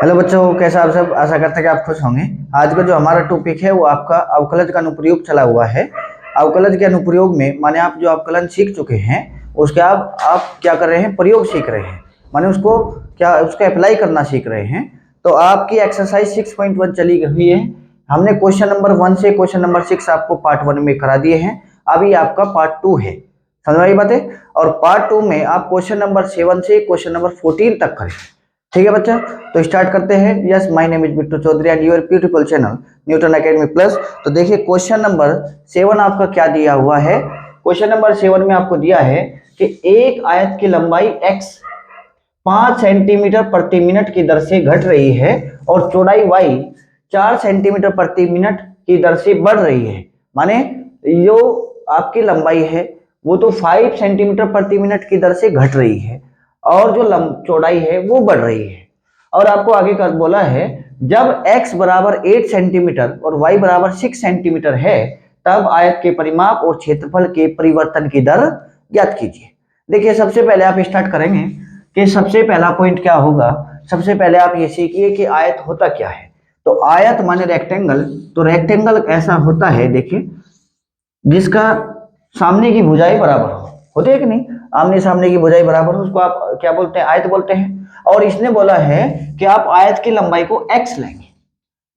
Hello बच्चों, कैसे आप सब? आशा करते हैं कि आप खुश होंगे। आज का जो हमारा टॉपिक है वो आपका अवकलज का अनुप्रयोग चला हुआ है। अवकलज के अनुप्रयोग में माने आप जो अवकलन सीख चुके हैं उसके आप क्या कर रहे हैं, प्रयोग सीख रहे हैं, माने उसको क्या उसका अप्लाई करना सीख रहे हैं। तो आपकी एक्सरसाइज 6.1 चली गई है। हमने क्वेश्चन नंबर 1 से क्वेश्चन नंबर 6 आपको पार्ट 1 में करा दिए हैं। अभी आपका पार्ट 2 है, समझ आई बात है। और पार्ट 2 में आप क्वेश्चन नंबर 7 से क्वेश्चन नंबर 14 तक करें। ठीक है बच्चा, तो स्टार्ट करते हैं। Yes, my name is Bittu Chaudhary and your beautiful channel Newton Academy Plus. तो देखिए क्वेश्चन नंबर 7 आपका क्या दिया हुआ है। क्वेश्चन नंबर 7 में आपको दिया है कि एक आयत की लंबाई x 5 सेंटीमीटर प्रति मिनट की दर से घट रही है और चौड़ाई y 4 सेंटीमीटर प्रति मिनट की दर से बढ़ रही है। माने जो आपकी लंबाई है वो तो 5 सेंटीमीटर प्रति मिनट की दर से घट रही है और जो चौड़ाई है वो बढ़ रही है। और आपको आगे कर बोला है जब x बराबर 8 सेंटीमीटर और y बराबर 6 सेंटीमीटर है तब आयत के परिमाप और क्षेत्रफल के परिवर्तन की दर ज्ञात कीजिए। देखिए सबसे पहले आप स्टार्ट करेंगे कि सबसे पहला पॉइंट क्या होगा। सबसे पहले आप ये सीखिए कि आयत होता क्या है। तो आयत माने रेक्टेंगल। तो रेक्टेंगल ऐसा होता है, देखिए, जिसका सामने की भुजाएं बराबर होते है कि नहीं, आमने सामने की भुजाएं बराबर हो, उसको आप क्या बोलते हैं, आयत बोलते हैं। और इसने बोला है कि आप आयत की लंबाई को x लेंगे।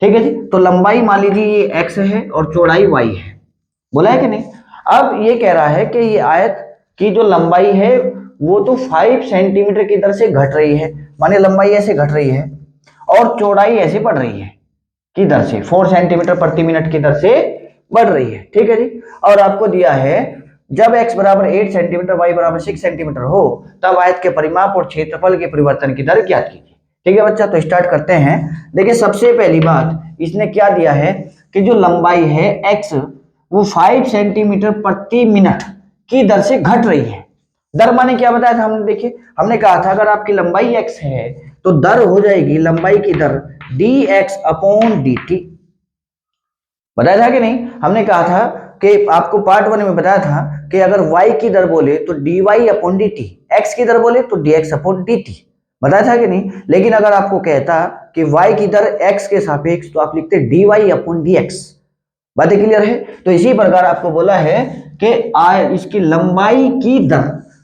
ठीक है जी, तो लंबाई मान लीजिए ये x है और चौड़ाई y है, बोला है कि नहीं। अब ये कह रहा है कि ये आयत की जो लंबाई है वो तो 5 सेंटीमीटर की दर से घट रही है, माने लंबाई ऐसे घट रही है और चौड़ाई ऐसे बढ़ रही है की दर से 4 सेंटीमीटर प्रति मिनट की दर से बढ़ रही है। ठीक है जी। और आपको दिया है जब x बराबर 8 सेंटीमीटर y बराबर 6 सेंटीमीटर हो तब आयत के परिमाप और क्षेत्रफल के परिवर्तन की दर ज्ञात कीजिए। ठीक है बच्चा, तो स्टार्ट करते हैं। देखिए सबसे पहली बात इसने क्या दिया है कि जो लंबाई है x वो 5 सेंटीमीटर प्रति मिनट की दर से घट रही है। दर माने क्या बताया था हमने, देखिए हमने कहा था अगर आपकी लंबाई x है तो दर हो जाएगी लंबाई की दर dx अपॉन dt। बताया था कि नहीं, हमने कहा था कि आपको पार्ट 1 में बताया था कि अगर y की दर बोले तो dy अपॉन dt, x की दर बोले तो dx अपॉन dt। बताया था कि नहीं। लेकिन अगर आपको कहता कि y की दर x के सापेक्ष तो आप लिखते dy अपॉन dx। बातें क्लियर है। तो इसी प्रकार आपको बोला है कि इसकी लंबाई की दर,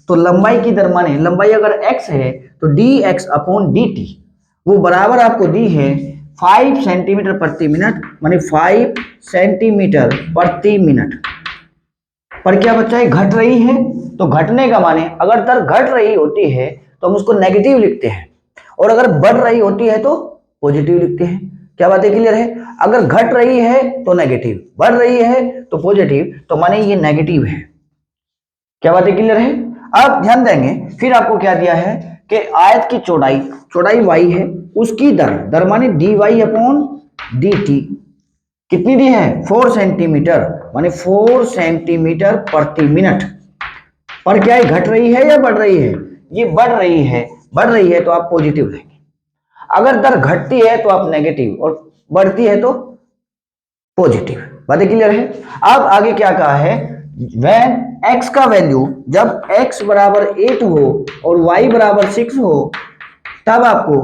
तो लंबाई की दर माने लंबाई अगर x है तो dx अपॉन dt वो बराबर आपको दी है 5 सेंटीमीटर प्रति मिनट, माने 5 सेंटीमीटर प्रति मिनट पर क्या बच्चा है, घट रही है। तो घटने का माने अगर दर घट रही होती है तो हम उसको नेगेटिव लिखते हैं और अगर बढ़ रही होती है तो पॉजिटिव लिखते हैं। क्या बातें क्लियर है। अगर घट रही है तो नेगेटिव, बढ़ रही है तो पॉजिटिव, तो माने ये नेगेटिव है। क्या बातें क्लियर है। अब ध्यान देंगे फिर आपको क्या दिया है कि आयत की चौड़ाई, चौड़ाई y है, उसकी दर, दर माने dy अपॉन dt कितनी दी है 4 सेंटीमीटर, माने 4 सेंटीमीटर प्रति मिनट पर क्या है, घट रही है या बढ़ रही है, ये बढ़ रही है। बढ़ रही है तो आप पॉजिटिव लेंगे। अगर दर घटती है तो आप नेगेटिव और बढ़ती है तो पॉजिटिव। बातें क्लियर है। अब आगे क्या कहा है, when x का वैल्यू जब x बराबर 8 हो और y बराबर 6 हो तब आपको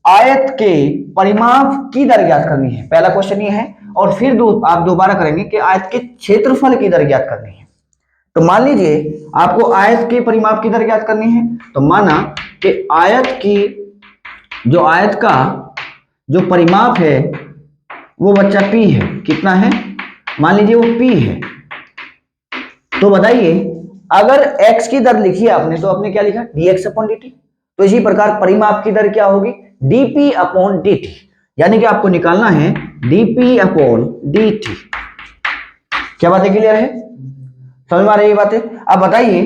आयत के परिमाप की दर ज्ञात करनी है। पहला क्वेश्चन ये है। और फिर आप दोबारा करेंगे कि आयत के क्षेत्रफल की दर ज्ञात करनी है। तो मान लीजिए आपको आयत के परिमाप की दर ज्ञात करनी है, तो माना कि आयत की जो आयत का जो परिमाप है वो बच्चा p है। कितना है, मान लीजिए वो p है। तो बताइए अगर x की दर लिखी आपने तो आपने क्या लिखा dx अपॉन dt। तो इसी प्रकार परिमाप की दर क्या होगी dp अपॉन dt, यानी कि आपको निकालना है dp अपॉन dt। क्या बातें क्लियर है, समझ में आ रही है बातें। अब बताइए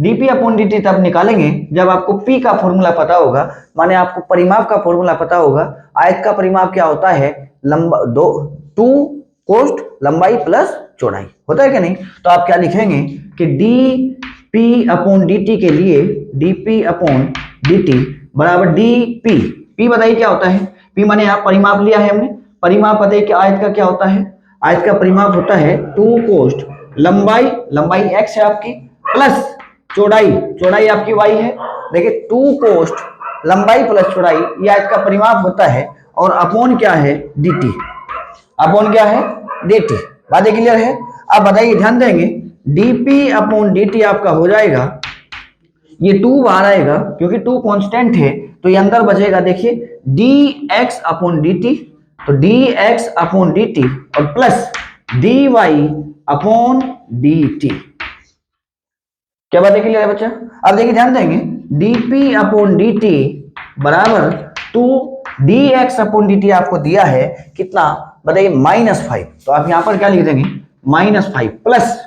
dp अपॉन dt तब निकालेंगे जब आपको p का फॉर्मूला पता होगा, माने आपको परिमाप का फॉर्मूला पता होगा। आयत का परिमाप क्या होता है, लंबा 2 कोष्ठ लंबाई प्लस चौड़ाई होता है कि नहीं। तो आप क्या लिखेंगे कि dp अपॉन dt के लिए dp अपॉन dt बराबर dp। p बताइए क्या होता है, p माने यहाँ परिमाप लिया है हमने। परिमाप बताइए कि आयत का क्या होता है, आयत का परिमाप होता है 2 कोष्ठ लंबाई, लंबाई x है आपकी, प्लस चौड़ाई, चौड़ाई आपकी y है। देखिए 2 कोष्ठ लंबाई प्लस चौड़ाई ये आयत का परिमाप होता है, और अपॉन क्या है, dt। अपॉन क्या है, dt। बातें क्लियर है? अब बताइए, ध्यान देंगे, dp अपॉन dt आपका हो जाएगा, ये 2 बाहर आएगा क्योंकि 2 कांस्टेंट है, तो ये अंदर बचेगा, देखिए dx अपॉन dt, तो dx अपॉन dt और प्लस dy अपॉन dt। क्या बात है, क्लियर है बच्चा? अब देखिए, ध्यान देंगे, dp अपॉन dt बराबर 2 dx अपॉन dt आपको दिया है कितना, बताइए -5, तो आप यहां पर क्या लिख देंगे, -5 प्लस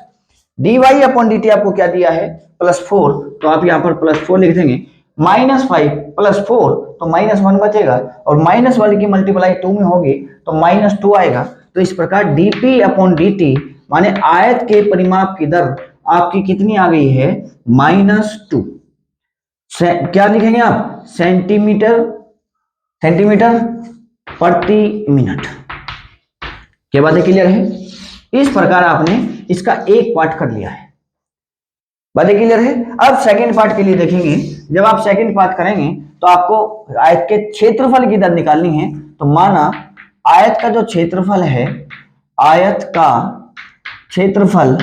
dy अपॉन dt आपको क्या दिया है, +4, तो आप यहां पर +4 लिख देंगे। -5 + 4 तो -1 बचेगा, और -1 की मल्टीप्लाई 2 में होगी तो -2 आएगा। तो इस प्रकार dp अपॉन dt माने आयत के परिमाप की दर आपकी कितनी आ गई है, -2। क्या लिखेंगे आप, सेंटीमीटर प्रति मिनट। क्या बात है, क्लियर है? इस प्रकार आपने इसका एक पार्ट कर लिया है। बातें क्लियर है? अब सेकंड पार्ट के लिए देखेंगे, जब आप सेकंड पार्ट करेंगे तो आपको आयत के क्षेत्रफल की दर निकालनी है। तो माना आयत का जो क्षेत्रफल है, आयत का क्षेत्रफल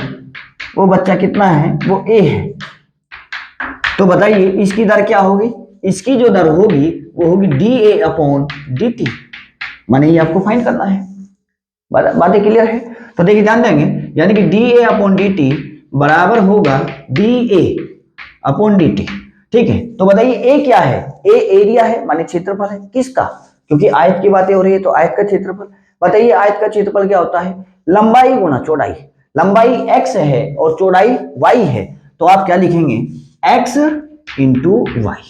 वो बच्चा कितना है, वो a है। तो बताइए इसकी दर क्या होगी, इसकी जो दर होगी वो होगी dA अपॉन dt, माने ये आपको फाइंड करना है। बातें क्लियर है? तो देखिए, ध्यान देंगे, यानी कि dA अपॉन dt बराबर होगा dA अपॉन dt। ठीक है, तो बताइए a क्या है, a एरिया है, माने क्षेत्रफल है, किसका, क्योंकि आयत की बातें हो रही है तो आयत का क्षेत्रफल। बताइए आयत का क्षेत्रफल क्या होता है, लंबाई गुणा चौड़ाई। लंबाई x है और चौड़ाई y है, तो आप क्या लिखेंगे, x इंटू वाई।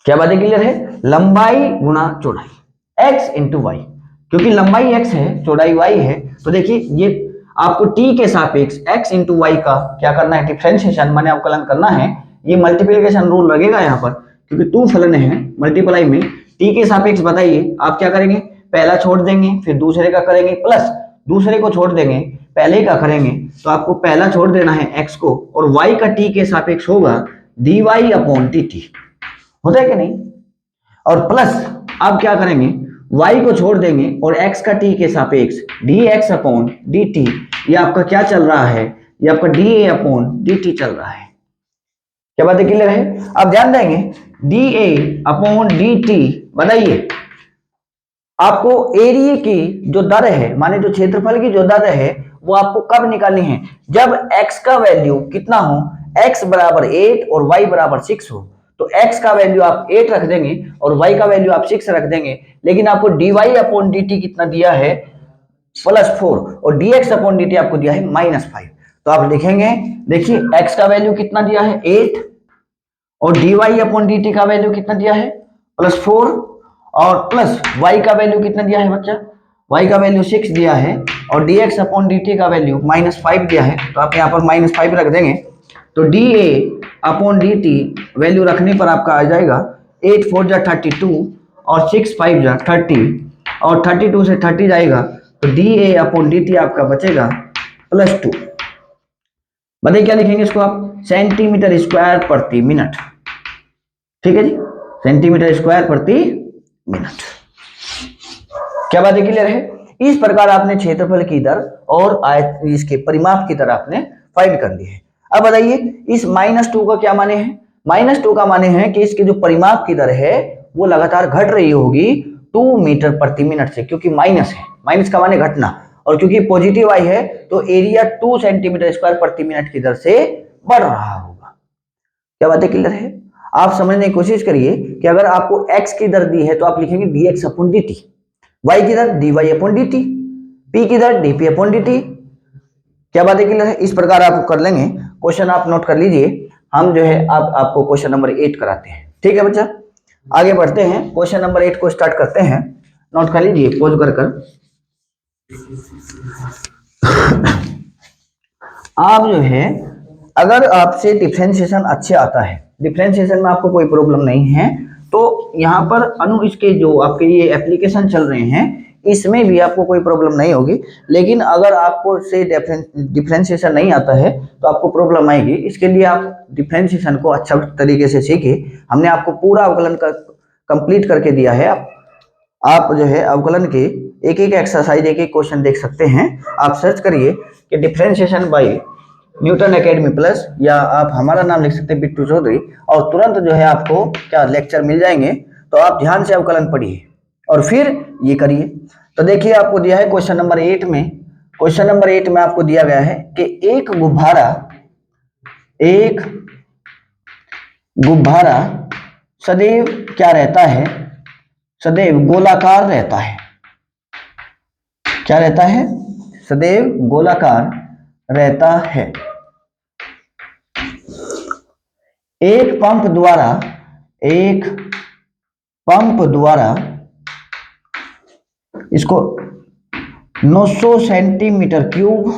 क्या बातें क्लियर है? लंबाई गुणा चौड़ाई x इंटू वाई, क्योंकि लंबाई x है चौड़ाई y है, तो देखिए ये आपको t के सापेक्ष x इंटू वाई का क्या करना है, डिफरेंशिएशन माने अवकलन करना है। ये मल्टीप्लिकेशन रूल लगेगा यहाँ पर, क्योंकि 2 फलन है मल्टीप्लाई में, t के सापेक्ष बताइए आप क्या करेंगे, पहला छोड़ देंगे फिर दूसरे का करेंगे, प्लस दूसरे को छोड़ देंगे पहले का करेंगे, तो आपको पहला छोड़ देना है x को, और y का t के सापेक्ष होगा dy अपॉन dt, होता है कि नहीं? और प्लस आप क्या करेंगे, y को छोड़ देंगे और x का t के सापेक्ष dx अपॉन dt, ये आपका क्या चल रहा है, ये आपका dA अपॉन dt चल रहा है। क्या बात है, क्लियर है? अब ध्यान देंगे, dA अपॉन dt, बताइए आपको एरिया की जो दर है, माने जो क्षेत्रफल की जो दर है, वो आपको कब निकालनी है, जब x का वैल्यू कितना हो, x बराबर 8 और y बराबर 6 हो। तो x का वैल्यू आप 8 रख देंगे और y का वैल्यू आप 6 रख देंगे, लेकिन आपको dy अपॉन dt कितना दिया है, +4, और dx अपॉन dt आपको दिया है -5। तो आप लिखेंगे, देखिए x का वैल्यू कितना दिया है 8, और dy अपॉन dt का वैल्यू कितना दिया है +4, और प्लस y का वैल्यू कितना दिया है बच्चा, y का वैल्यू 6 दिया है, और dx अपॉन dt का वैल्यू -5 दिया है, तो आप यहाँ पर -5 रख देंगे। तो dA अपॉन dt वैल्यू रखने पर आपका आ जाएगा 8 4 जा 32 और 6 5 जा 30, और 32 से 30 जाएगा, तो dA अपॉन dt आपका बचेगा +2। बताइए क्या लिखेंगे इसको आप, सेंटीमीटर स्क्वायर प्रति मिनट। ठीक है जी, सेंटीमीटर स्क्वायर प्रति मिनट। क्या बात है, क्लियर है? इस प्रकार आपने क्षेत्रफल की दर और आयत इसके परिमाप की दर आपने फाइंड कर ली है। अब बताइए इस -2 का क्या माने है, -2 का माने है कि इसके जो परिमाप की दर है वो लगातार घट रही होगी 2 मीटर प्रति मिनट से, क्योंकि माइनस है, माइनस का माने घटना, और क्योंकि पॉजिटिव आई है तो एरिया 2 सेंटीमीटर स्क्वायर प्रति मिनट की दर से बढ़ रहा होगा। क्या बात है, क्लियर है? आप समझने की कोशिश करिए कि अगर आपको x की दर दी है तो आप लिखेंगे dx अपॉन dt, y की दर dy अपॉन dt, p की दर dp अपॉन dt। क्या बात है, क्लियर है? इस प्रकार आप कर लेंगे। क्वेश्चन आप नोट कर लीजिए, हम जो है आपको क्वेश्चन नंबर 8 कराते हैं। ठीक है बच्चा, आगे बढ़ते हैं, क्वेश्चन नंबर 8 को स्टार्ट करते हैं। नोट कर लीजिए पॉज कर आप जो है, अगर आपसे डिफरेंशिएशन अच्छे आता है, डिफरेंशिएशन में आपको कोई प्रॉब्लम नहीं है, तो यहाँ पर इसके जो आपके ये एप्लीकेशन चल रहे हैं, इसमें भी आपको कोई प्रॉब्लम नहीं होगी। लेकिन अगर आपको से डिफरेंशिएशन नहीं आता है तो आपको प्रॉब्लम आएगी। इसके लिए आप डिफरेंशिएशन को अच्छा तरीके से सीखिए। हमने आपको पूरा अवकलन का कंप्लीट करके दिया है। आप जो है अवकलन के एक एक एक्सरसाइज, एक एक क्वेश्चन देख सकते हैं। आप सर्च करिए कि differentiation by Newton Academy Plus, या आप हमारा नाम लिख सकते हैं बिट्टू चौधरी, और तुरंत जो है आपको क्या लेक्चर मिल जाएंगे। तो आप ध्यान से अवकलन पढ़िए और फिर ये करिए। तो देखिए आपको दिया है क्वेश्चन नंबर 8 में, क्वेश्चन नंबर 8 में आपको दिया गया है कि एक गुब्बारा सदैव क्या रहता है, सदैव गोलाकार रहता है। क्या रहता है? सदैव गोलाकार रहता है। एक पंप द्वारा इसको 900 सेंटीमीटर क्यूब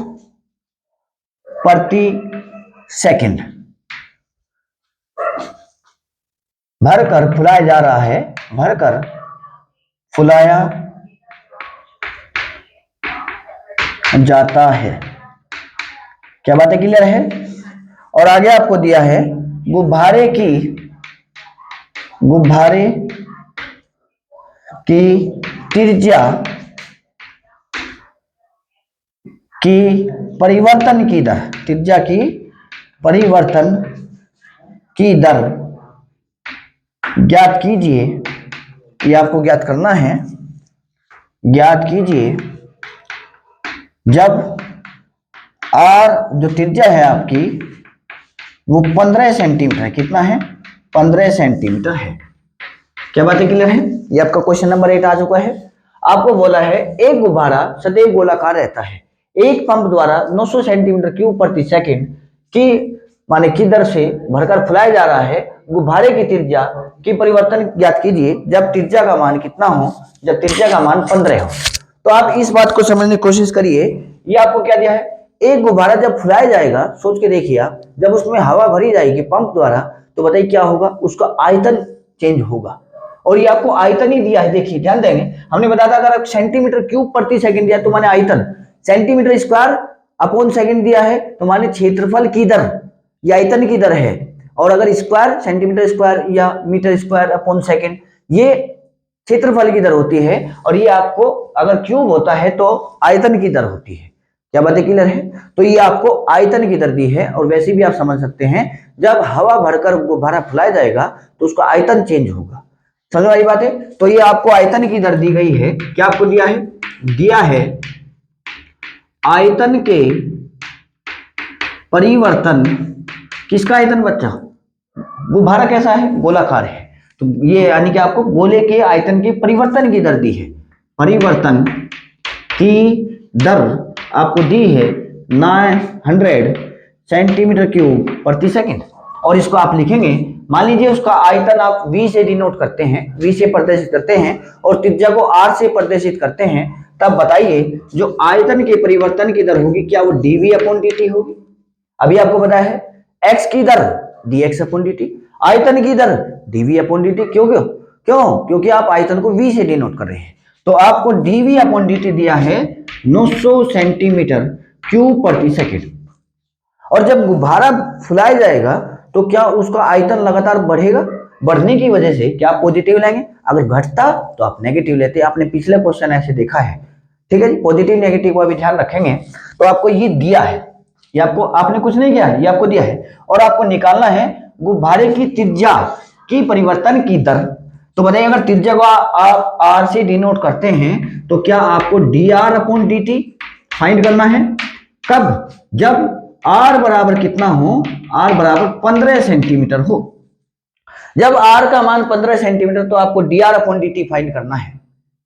प्रति सेकंड भरकर फुलाया जा रहा है, भरकर फुलाया जाता है। क्या बात है, क्लियर है? और आगे आपको दिया है गुब्बारे की त्रिज्या की परिवर्तन की दर, त्रिज्या की परिवर्तन की दर ज्ञात कीजिए। ये आपको ज्ञात करना है। ज्ञात कीजिए जब आर जो त्रिज्या है आपकी वो 15 सेंटीमीटर है। कितना है? 15 सेंटीमीटर है। क्या बात है, क्लियर है? ये आपका क्वेश्चन नंबर 8 आ चुका है। आपको बोला है एक गुब्बारा सदैव गोलाकार रहता है, एक पंप द्वारा 900 सेंटीमीटर क्यूब प्रति सेकंड की माने की दर से भरकर फुलाया जा रहा है। गुब्बारे की त्रिज्या की परिवर्तन ज्ञात कीजिए जब त्रिज्या का मान कितना हो, जब त्रिज्या का मान 15 हो। तो आप इस बात को समझने की कोशिश करिए। ये आपको क्या दिया है? एक गुब्बारा जब फुलाया जाएगा, सोच के देखिए आप, जब उसमें हवा भरी जाएगी पंप द्वारा, तो बताइए क्या होगा? उसका आयतन चेंज होगा। और ये आपको आयतन ही दिया है। देखिए ध्यान देंगे, हमने बताया था अगर आप सेंटीमीटर क्यूब प्रति सेकंड दिया तो माने आयतन, सेंटीमीटर स्क्वायर अपॉन सेकंड दिया है तो माने क्षेत्रफल की दर, ये आयतन की दर है। और अगर स्क्वायर, सेंटीमीटर स्क्वायर या मीटर स्क्वायर अपॉन सेकंड, ये क्षेत्रफल की दर होती है। और ये आपको अगर क्यूब होता है तो आयतन की दर होती है। क्या बात है, क्लियर है? तो ये आपको आयतन की दर दी है। और वैसे भी आप समझ सकते हैं जब हवा भरकर गुब्बारा फुलाया जाएगा तो उसका आयतन चेंज होगा। समझ वाली बात है? तो ये आपको आयतन की दर दी गई है। क्या आपको दिया है? दिया है आयतन के परिवर्तन। किसका आयतन बच्चा? गुब्बारा कैसा है? गोलाकार है। तो ये यानी कि आपको गोले के आयतन के परिवर्तन की दर दी है। परिवर्तन की दर आपको दी है 900 सेंटीमीटर क्यूब प्रति सेकंड। और इसको आप लिखेंगे, मान लीजिए उसका आयतन आप v से डिनोट करते हैं, v से प्रदर्शित करते हैं और त्रिज्या को r से प्रदर्शित करते हैं, तब बताइए जो आयतन के परिवर्तन की दर होगी क्या वो dv अपॉन dt होगी? अभी आपको पता है x की दर dx अपॉन dt, आयतन की दर dv अपॉन dt। क्यों? क्योंकि आप आयतन को v से डिनोट कर रहे हैं। तो आपको dv अपॉन dt दिया है 900 सेंटीमीटर क्यूब प्रति सेकंड। और जब गुब्बारा फुलाया जाएगा तो क्या उसका आयतन लगातार बढ़ेगा? बढ़ने की वजह से क्या आप पॉजिटिव लेंगे? अगर घटता तो आप नेगेटिव लेते। आपने पिछले क्वेश्चन ऐसे देखा है। ठीक है जी, पॉजिटिव नेगेटिव को अभी ध्यान रखेंगे। तो आपको ये दिया है, ये आपको, आपने कुछ नहीं किया है, ये आपको दिया है। और आपको निकालना है गुब्बारे की त्रिज्या की परिवर्तन की दर। तो बताइए अगर त्रिज्या को आप आर से डिनोट करते हैं तो क्या आपको D R upon D T find करना है। कब? जब आर बराबर कितना हो? आर बराबर 15 सेंटीमीटर हो। जब आर का मान 15 सेंटीमीटर तो आपको D R upon D T find करना है।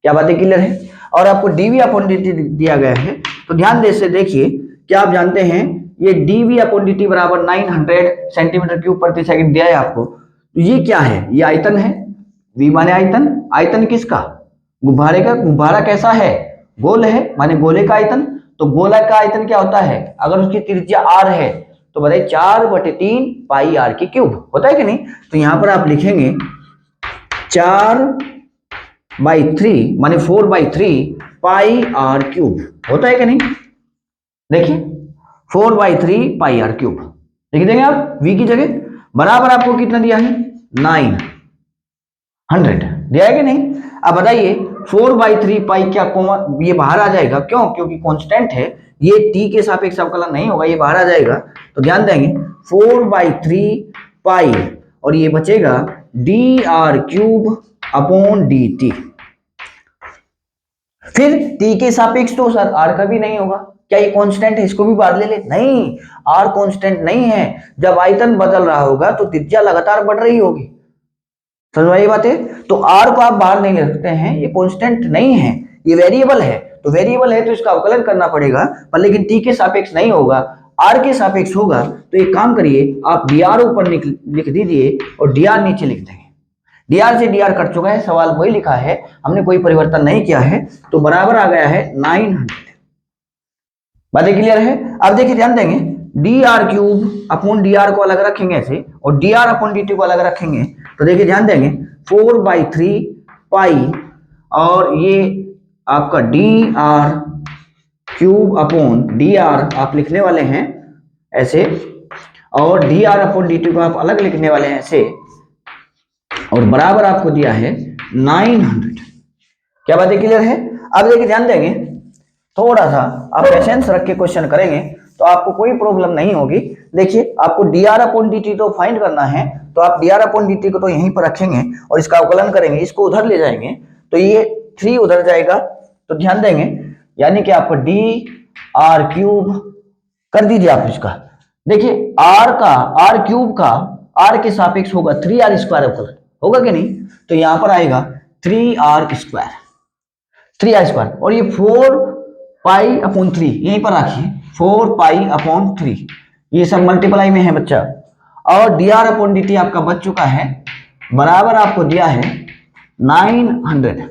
क्या बातें क्लियर है? और आपको डीवी अपॉन डी टी दिया गया है। तो ध्यान दे से देखिए, क्या आप जानते हैं ये डीवी अपॉन डी टी बराबर 900 सेंटीमीटर क्यूब प्रति सेकंड दिया है आपको। तो ये क्या है? ये आयतन है। वी माने आयतन। आयतन किसका? गुब्बारे का। गुब्बारा कैसा है? गोल है, माने गोले का आयतन। तो गोला का आयतन क्या होता है? अगर उसकी त्रिज्या r है तो बताइए 4/3 पाई r की क्यूब होता है कि नहीं? तो यहां पर आप लिखेंगे 4 बाई थ्री माने 4/3 पाई आर क्यूब होता है कि नहीं? देखिए 4/3 पाई आर क्यूब लिख देंगे आप v की जगह, बराबर आपको कितना दिया है 900 दिया है कि नहीं? अब बताइए 4/3 पाई क्या कॉमन ये बाहर आ जाएगा, क्यों? क्योंकि कांस्टेंट है, ये t के सापेक्ष अवकलन नहीं होगा, ये बाहर आ जाएगा। तो ध्यान देंगे 4/3 पाई और ये बचेगा dr³ अपॉन dt। फिर t के सापेक्ष तो सर r का भी नहीं होगा, क्या ये कांस्टेंट है, इसको भी बाहर ले ले? नहीं, r कांस्टेंट नहीं है। जब आयतन बदल रहा होगा तो त्रिज्या लगातार बढ़ रही होगी, समझ में आई बात है? तो r को आप बाहर नहीं ले सकते हैं, ये कांस्टेंट नहीं है, ये वेरिएबल है। तो वेरिएबल है तो इसका अवकलन करना पड़ेगा, पर लेकिन t के सापेक्ष नहीं होगा, r के सापेक्ष होगा। तो एक काम करिए, आप dr ऊपर लिख दीजिए और dr नीचे लिख देंगे। dr से dr कट चुका है, सवाल वही लिखा है, हमने कोई परिवर्तन नहीं किया है, तो बराबर आ गया है 900। बातें क्लियर है? अब देखिए ध्यान देंगे dr³ अपॉन dr को अलग रखेंगे ऐसे, और dr अपॉन dt को अलग रखेंगे। तो देखिए ध्यान देंगे 4/3 पाई और ये आपका dr³ अपॉन dr आप लिखने वाले हैं ऐसे, और dr अपॉन dt को आप अलग लिखने वाले हैं ऐसे, और बराबर आपको दिया है 900। क्या बात है क्लियर है? अब देखिए ध्यान देंगे, थोड़ा सा आप पेशेंस रख के क्वेश्चन करेंगे तो आपको कोई प्रॉब्लम नहीं होगी। देखिए आपको dr अपॉन dt तो फाइंड करना है, तो आप dr अपॉन dt को तो यहीं पर रखेंगे और इसका अवकलन करेंगे, इसको उधर ले जाएंगे तो ये 3 उधर जाएगा। तो ध्यान देंगे यानी कि आपको dr³ कर दीजिए आप इसका। देखिए r³ का r के सापेक्ष होगा 3r² अवकलन, होगा कि नहीं? तो यहां पर आएगा 3r², 3r², और ये 4π/3 यहीं पर रखिए, 4π/3 ये सब मल्टीप्लाई में है बच्चा। और dr अपॉन dt आपका बच चुका है, बराबर आपको दिया है 900।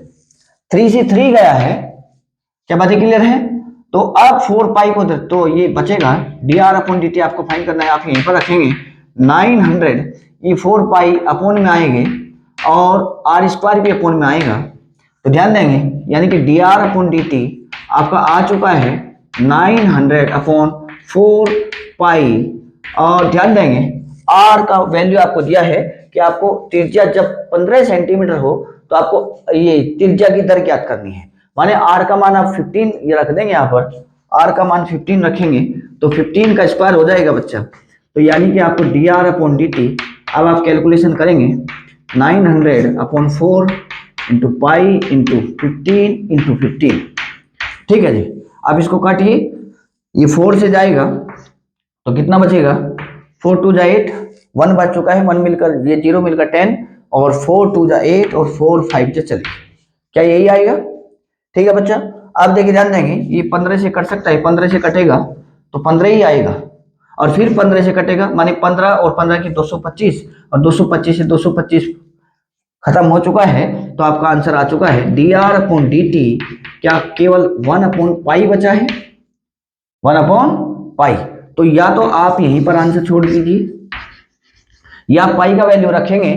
3 से 3 गया है, क्या बात क्लियर है? तो अब 4π को तो ये बचेगा, dr अपॉन dt आपको फाइंड करना है, आप यहीं पर रखेंगे 900, ये 4π अपॉन में आएंगे और r² भी अपॉन में आएगा। तो ध्यान देंगे यानी कि dr अपॉन dt आपका आ चुका है 900 अपॉन 4π, और ध्यान देंगे r का वैल्यू आपको दिया है कि आपको त्रिज्या जब 15 सेंटीमीटर हो तो आपको ये त्रिज्या की दर ज्ञात करनी है। माने r का मान आप 15 ये रख देंगे, यहाँ पर r का मान 15 रखेंगे तो 15 का स्क्वायर हो जाएगा बच्चा। तो यानी कि आपको dr अपॉन dt अब आप कैलकुलेशन करेंगे 900 अपॉन 4 इंटू पाई इंटू 15 ठीक है जी। अब इसको काटिए, ये 4 से जाएगा तो कितना बचेगा, 4 2 जा 8, 1 बच चुका है, 1 मिलकर ये 0 मिलकर 10, और 4 2 जा 8 और 4 5 जा चलिए, क्या यही आएगा? ठीक है बच्चा। अब देखिए ध्यान देंगे ये 15 से कट सकता है, 15 से कटेगा तो 15 ही आएगा, और फिर 15 से कटेगा माने 15 और 15 की 225, और 225 से 225 खत्म हो चुका है, तो आपका आंसर आ चुका है dr अपॉन dt क्या केवल 1/π बचा है, 1/π। तो या तो आप यहीं पर आंसर छोड़ दीजिए, या पाई का वैल्यू रखेंगे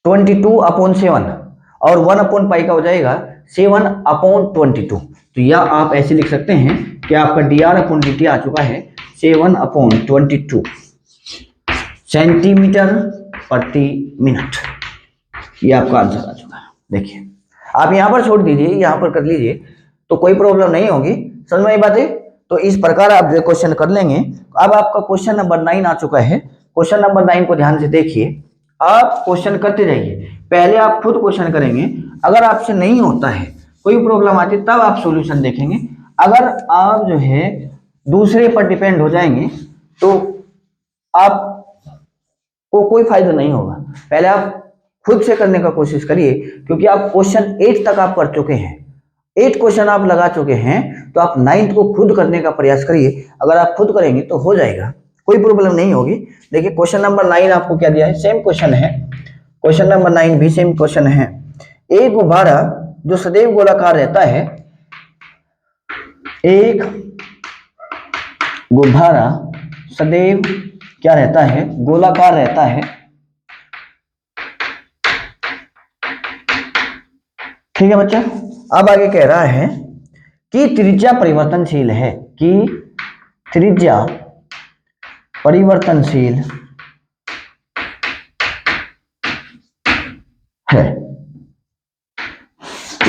22/7 और 1/π का हो जाएगा 7/22। तो या आप ऐसे लिख सकते हैं कि आपका dr अपॉन dt आ चुका है 7/22 सेंटीमीटर प्रति मिनट। ये आपका आंसर आ चुका है। देखिए आप यहां पर छोड़ दीजिए, यहां पर कर लीजिए तो कोई प्रॉब्लम नहीं होगी, समझ में आई बात है? तो इस प्रकार आप जो क्वेश्चन कर लेंगे। अब आपका क्वेश्चन नंबर 9 आ चुका है। क्वेश्चन नंबर 9 को ध्यान से देखिए, आप क्वेश्चन करते जाइए, पहले आप खुद क्वेश्चन करेंगे, अगर आपसे नहीं होता है, कोई प्रॉब्लम आती है, तब आप सॉल्यूशन देखेंगे। अगर आप जो है दूसरे पर डिपेंड हो जाएंगे तो आपको कोई फायदा नहीं होगा। पहले आप खुद से करने का कोशिश करिए, क्योंकि आप क्वेश्चन 8 तक आप कर चुके हैं, 8 क्वेश्चन आप लगा चुके हैं, तो आप 9th को खुद करने का प्रयास करिए। अगर आप खुद करेंगे तो हो जाएगा, कोई प्रॉब्लम नहीं होगी। देखिए क्वेश्चन नंबर 9 आपको क्या दिया है, सेम क्वेश्चन है, क्वेश्चन नंबर 9 भी सेम क्वेश्चन है। एक गुब्बारा जो सदैव गोलाकार रहता है, एक गुब्बारा सदैव क्या रहता है, गोलाकार रहता है, ठीक है बच्चा। अब आगे कह रहा है कि त्रिज्या परिवर्तनशील है, कि त्रिज्या परिवर्तनशील है,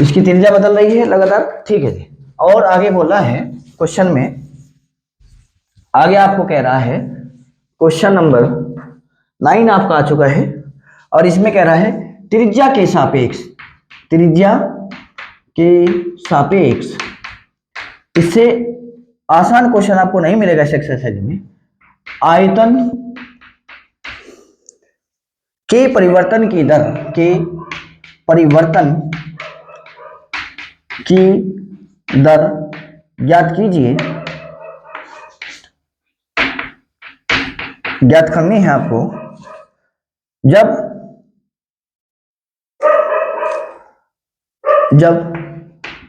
इसकी त्रिज्या बदल रही है लगातार। ठीक है जी। और आगे बोला है क्वेश्चन में, आगे आपको कह रहा है क्वेश्चन नंबर 9 आपका आ चुका है, और इसमें कह रहा है त्रिज्या के सापेक्ष, त्रिज्या के सापेक्ष, इससे आसान क्वेश्चन आपको नहीं मिलेगा इस एक्सरसाइज में, आयतन के परिवर्तन की दर, के परिवर्तन की दर ज्ञात कीजिए, ज्ञात करनी है आपको जब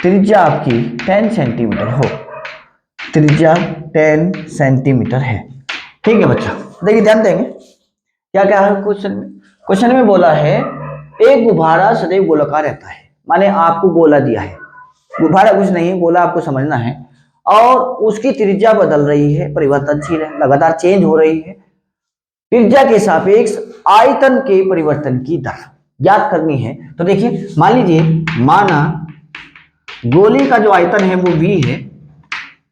त्रिज्या आपकी 10 सेंटीमीटर हो, त्रिज्या 10 सेंटीमीटर है। ठीक है बच्चा, देखिए ध्यान देंगे क्या क्या है क्वेश्चन में। क्वेश्चन में बोला है एक गुब्बारा सदैव गोलाकार रहता है, माने आपको गोला दिया है, गुब्बारा कुछ नहीं, गोला आपको समझना है, और उसकी त्रिज्या बदल रही है, परिवर्तनशील है, लगातार चेंज हो रही है। त्रिज्या के सापेक्ष आयतन के परिवर्तन की दर ज्ञात करनी है। तो देखिए मान लीजिए, माना गोले का जो आयतन है वो v है,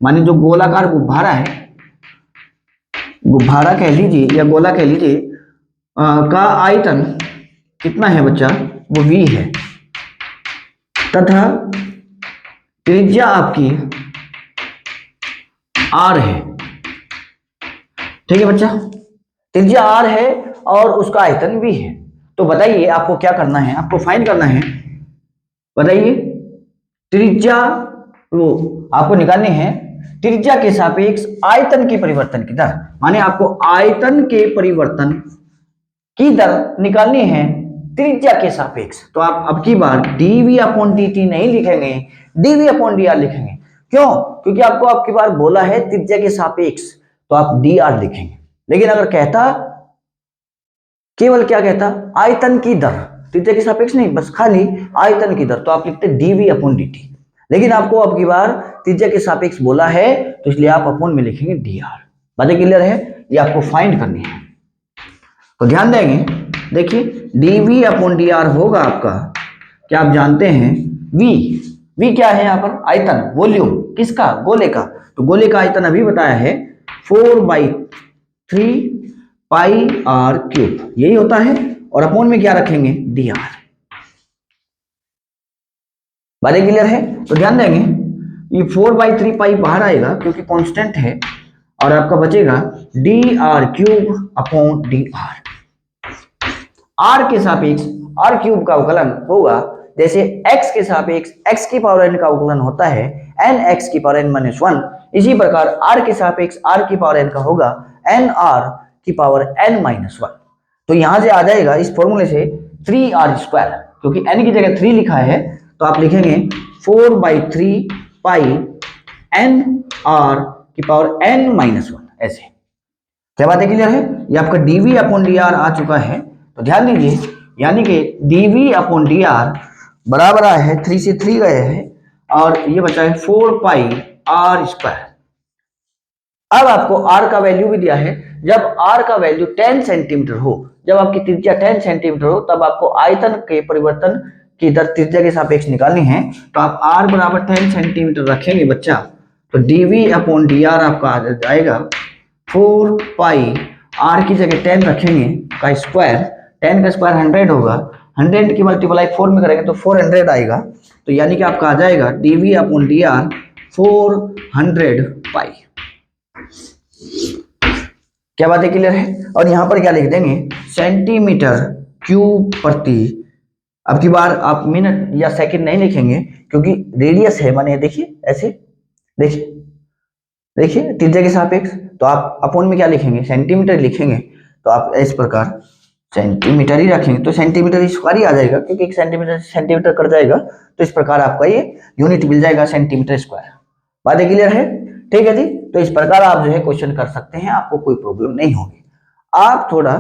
माने जो गोलाकार गुब्बारा है, गुब्बारा कह लीजिए या गोला कह लीजिए, का आयतन कितना है बच्चा, वो v है, तथा त्रिज्या आपकी r है। ठीक है बच्चा, त्रिज्या r है और उसका आयतन v है। तो बताइए आपको क्या करना है, आपको फाइंड करना है, बताइए त्रिज्या, वो आपको निकालनी है त्रिज्या के सापेक्ष आयतन की परिवर्तन की दर, माने आपको आयतन के परिवर्तन की दर निकालनी है त्रिज्या के सापेक्ष। तो आप अब की बार dv अपॉन dt नहीं लिखेंगे, dv अपॉन dr लिखेंगे। क्यों? क्योंकि आपको अब की बार बोला है त्रिज्या के सापेक्ष, तो आप dr लिखेंगे। लेकिन अगर कहता, केवल क्या कहता, आयतन की दर, त्रिज्या के सापेक्ष नहीं, बस खाली आयतन की दर, तो आप लिखते dv अपॉन dt। लेकिन आपको अब की बार त्रिज्या के सापेक्ष बोला है, तो इसलिए आप अपॉन में लिखेंगे dr। बातें क्लियर है? ये आपको फाइंड करनी है, तो ध्यान देंगे। देखिए dv अपॉन dr होगा आपका, क्या आप जानते हैं, v क्या है यहाँ पर, आयतन, वॉल्यूम, किसका, गोले का। तो गोले का आयतन अभी बताया है 4/3 पाई r क्यूब, यही होता है, और अपॉन में क्या रखेंगे, dr। बातें क्लियर है? तो ध्यान देंगे, ये 4/3 पाई बाहर आएगा क्योंकि कांस्टेंट है, और आपका बचेगा dr cube upon dr। r के सापेक्ष r क्यूब का अवकलन होगा, जैसे x के सापेक्ष x की पावर n का अवकलन होता है n x की पावर n - 1, इसी प्रकार r के सापेक्ष r की पावर n का होगा n r की पावर n - 1। तो यहां से आ जाएगा इस फॉर्मूले से 3r², क्योंकि n की जगह 3 लिखा है, तो आप लिखेंगे 4/3 पाई n r की पावर n - 1, ऐसे। क्या बात है, क्लियर है? ये आपका dv अपॉन dr आ चुका है, तो ध्यान दीजिए, यानी कि dv अपॉन dr बराबर है 3 से 3 गए हैं, और ये बचा है 4 पाई r²। अब आपको r का वैल्यू भी दिया है, जब r का वैल्यू 10 सेंटीमीटर हो, जब आपकी त्रिज्या 10 सेंटीमीटर हो, तब आपको आयतन के परिवर्तन की दर त्रिज्या के सापेक्ष निकालनी है। तो आप r बराबर 10 सेंटीमीटर रखेंगे बच्चा, तो dv अपॉन dr आपका आ जाएगा 4 पाई, r की जगह 10 रखेंगे का स्क्वायर, 10 का स्क्वायर 100 होगा, 100 की मल्टीप्लाई 4 में करेंगे तो 400 आएगा। तो यानी कि आपका आ जाएगा dv अपॉन dr 400 पाई। क्या बात है, क्लियर है? और यहां पर क्या लिख देंगे, सेंटीमीटर क्यूब प्रति। अब की बार आप मिनट या सेकंड नहीं लिखेंगे, क्योंकि रेडियस है, माने देखिए ऐसे, देखिए देखिए त्रिज्या के सापेक्ष, तो आप अपॉन में क्या लिखेंगे, सेंटीमीटर लिखेंगे। तो आप इस प्रकार सेंटीमीटर ही रखेंगे, तो सेंटीमीटर स्क्वायर ही आ जाएगा, क्योंकि एक सेंटीमीटर सेंटीमीटर कट जाएगा, तो इस प्रकार आपका ये यूनिट मिल जाएगा, सेंटीमीटर स्क्वायर। बातें क्लियर है? ठीक है जी। तो इस प्रकार आप जो है क्वेश्चन कर सकते हैं, आपको कोई प्रॉब्लम नहीं होगी। आप थोड़ा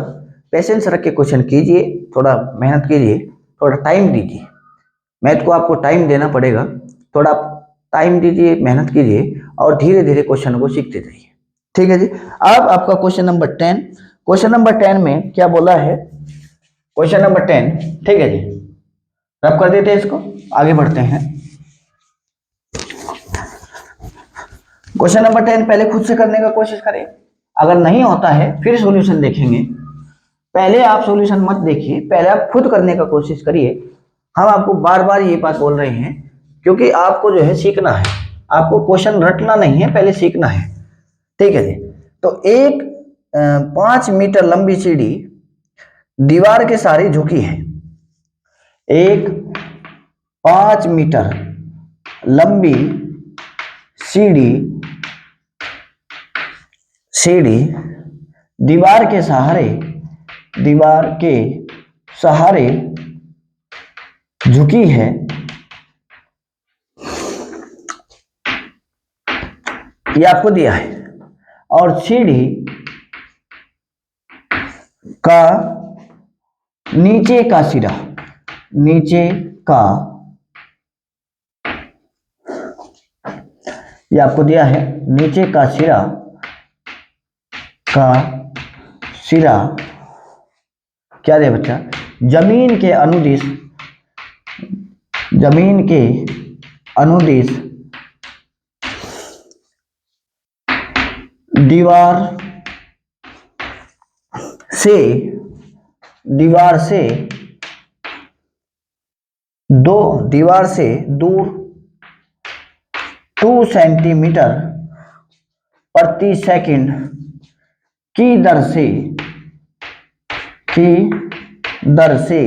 पेशेंस रख के क्वेश्चन कीजिए, थोड़ा मेहनत कीजिए, थोड़ा टाइम दीजिए। मैथ को आपको टाइम देना पड़ेगा, थोड़ा टाइम दीजिए, मेहनत कीजिए और धीरे धीरे क्वेश्चन को सीखते जाइए। ठीक है जी। अब आपका क्वेश्चन नंबर 10, क्वेश्चन नंबर 10 में क्या बोला है, क्वेश्चन नंबर 10, ठीक है जी, रब कर देते हैं इसको, आगे बढ़ते हैं। क्वेश्चन नंबर 10 पहले खुद से करने का कोशिश करें, अगर नहीं होता है फिर सॉल्यूशन देखेंगे। पहले आप सॉल्यूशन मत देखिए, पहले आप खुद करने का कोशिश करिए। हम आपको बार बार ये बात बोल रहे हैं क्योंकि आपको जो है सीखना है, आपको क्वेश्चन रटना नहीं है, पहले सीखना है। ठीक है जी। तो एक 5 मीटर लंबी सीढ़ी दीवार के सहारे झुकी है। एक 5 मीटर लंबी सीढ़ी दीवार के सहारे झुकी है। ये आपको दिया है। और सीढ़ी का नीचे का सिरा, ये आपको दिया है, नीचे का सिरा क्या दिया बच्चा, जमीन के अनुदिश दीवार से दूर 2 सेंटीमीटर प्रति सेकंड की दर से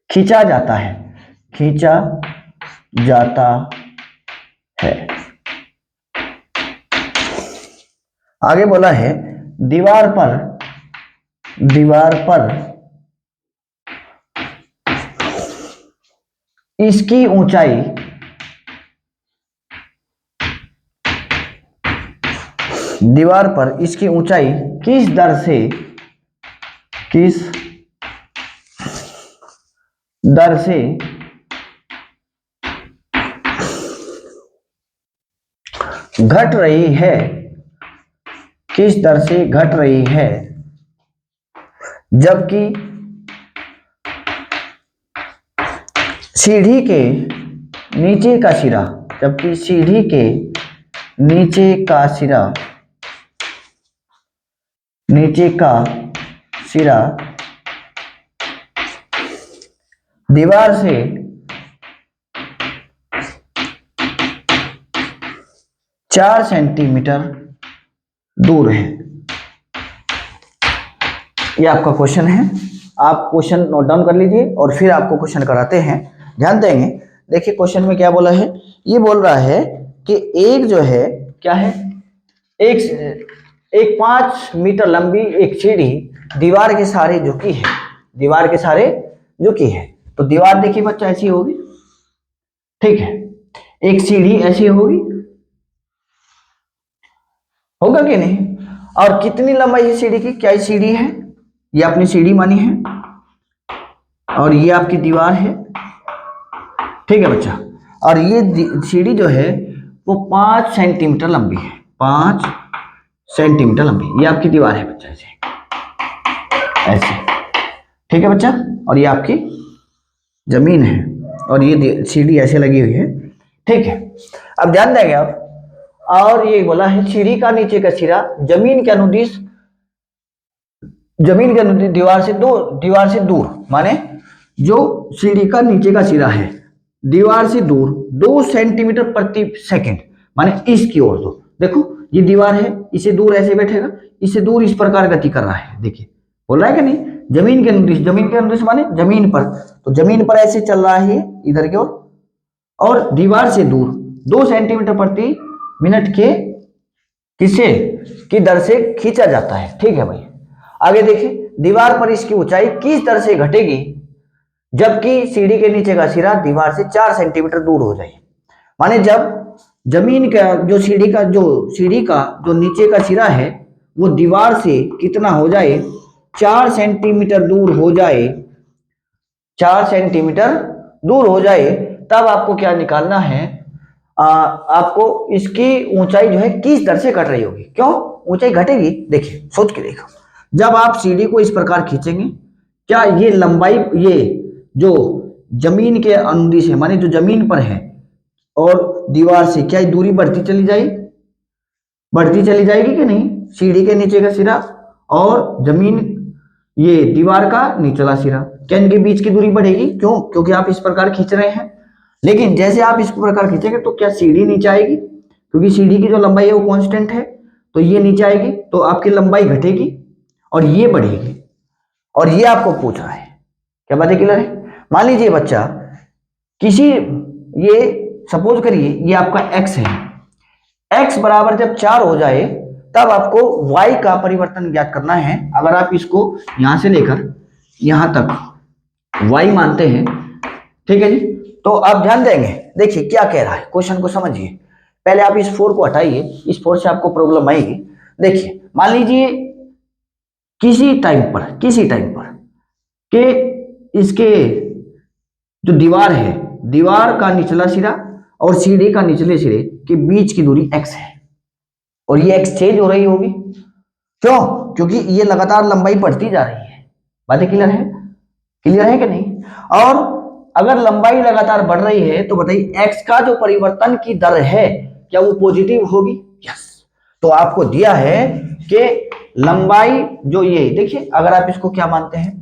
खींचा जाता है। आगे बोला है दीवार पर इसकी ऊंचाई किस दर से घट रही है, जबकि सीढ़ी के नीचे का सिरा दीवार से 4 सेंटीमीटर दूर है। यह आपका क्वेश्चन है, आप क्वेश्चन नोट डाउन कर लीजिए और फिर आपको क्वेश्चन कराते हैं, ध्यान देंगे। देखिए क्वेश्चन में क्या बोला है, ये बोल रहा है कि एक जो है क्या है, एक 5 मीटर लंबी एक सीढ़ी दीवार के सहारे झुकी है। तो दीवार देखिए बच्चा ऐसी होगी, ठीक है, एक सीढ़ी ऐसी होगा कि नहीं, और कितनी लंबाई है सीढ़ी की, क्या सीढ़ी है, ये अपनी सीढ़ी मानी है और ये आपकी दीवार है, ठीक है बच्चा। और ये सीढ़ी जो है वो 5 सेंटीमीटर लंबी है, 5 सेंटीमीटर लंबी, ये आपकी दीवार है बच्चा, ऐसे, ठीक है बच्चा। और ये आपकी जमीन है और ये सीढ़ी ऐसे लगी हुई है, ठीक है। अब ध्यान देंगे आप, और ये बोला है सीढ़ी का नीचे का सिरा जमीन के अनुदिश दीवार से दूर, माने जो सीढ़ी का नीचे का सिरा है दीवार से दूर 2 सेंटीमीटर प्रति सेकंड, माने इसकी ओर। तो देखो ये दीवार है, इसे दूर ऐसे बैठेगा, इसे दूर इस प्रकार गति कर रहा है, देखिए बोल रहा है कि नहीं, जमीन के अनुदिश माने जमीन पर, तो जमीन पर ऐसे चल रहा है इधर की ओर, और दीवार से दूर 2 सेंटीमीटर प्रति मिनट की दर से खींचा जाता है, ठीक है भाई। आगे देखिए, दीवार पर इसकी ऊंचाई किस दर से घटेगी जबकि सीढ़ी के नीचे का सिरा दीवार से 4 सेंटीमीटर दूर हो जाए, माने जब जमीन का जो सीढ़ी का जो नीचे का सिरा है वो दीवार से कितना हो जाए, 4 सेंटीमीटर दूर हो जाए, 4 सेंटीमीटर दूर हो जाए तब आपको क्या निकालना है, आपको इसकी ऊंचाई जो है किस दर से घट रही होगी। क्यों ऊंचाई घटेगी, देखिए सोच के देखो, जब आप सीढ़ी को इस प्रकार खींचेंगे, क्या ये लंबाई, ये जो जमीन के अनुदिश है, माने जो जमीन पर है और दीवार से, क्या ये दूरी बढ़ती चली जाएगी, बढ़ती चली जाएगी कि नहीं। सीढ़ी के नीचे का सिरा और जमीन, ये दीवार का निचला सिरा, क्या इनके बीच की दूरी बढ़ेगी। क्यों, क्योंकि आप इस प्रकार खींच रहे हैं। लेकिन जैसे आप इस प्रकार खींचेंगे तो क्या सीढ़ी नीचे आएगी, क्योंकि सीढ़ी की जो लंबाई है वो कांस्टेंट है, तो ये नीचे आएगी, तो आपकी लंबाई घटेगी और ये बढ़ेगी। और ये आपको पूछ रहा है, क्या बात है, क्लियर है। मान लीजिए बच्चा, किसी, ये सपोज करिए ये आपका x है, x बराबर जब 4 हो जाए तब आपको y का परिवर्तन ज्ञात करना है। अगर आप इसको यहां से लेकर यहां तक y मानते हैं, ठीक है जी, तो आप ध्यान देंगे, देखिए क्या कह रहा है, क्वेश्चन को समझिए। पहले आप इस 4 को हटाइए, इस 4 से आपको प्रॉब्लम आएगी। देखिए मान लीजिए किसी टाइम पर कि इसके जो दीवार है, दीवार का निचला सिरा और सीढ़ी का निचले सिरे के बीच की दूरी x है और ये x चेंज हो रही होगी। क्यों, क्योंकि ये लगातार लंबाई बढ़ती जा रही है। बातें क्लियर है, क्लियर है कि नहीं। और अगर लंबाई लगातार बढ़ रही है तो बताइए x का जो परिवर्तन की दर है क्या वो पॉजिटिव होगी। यस, तो आपको दिया है कि लंबाई जो, ये देखिए अगर आप इसको क्या मानते हैं,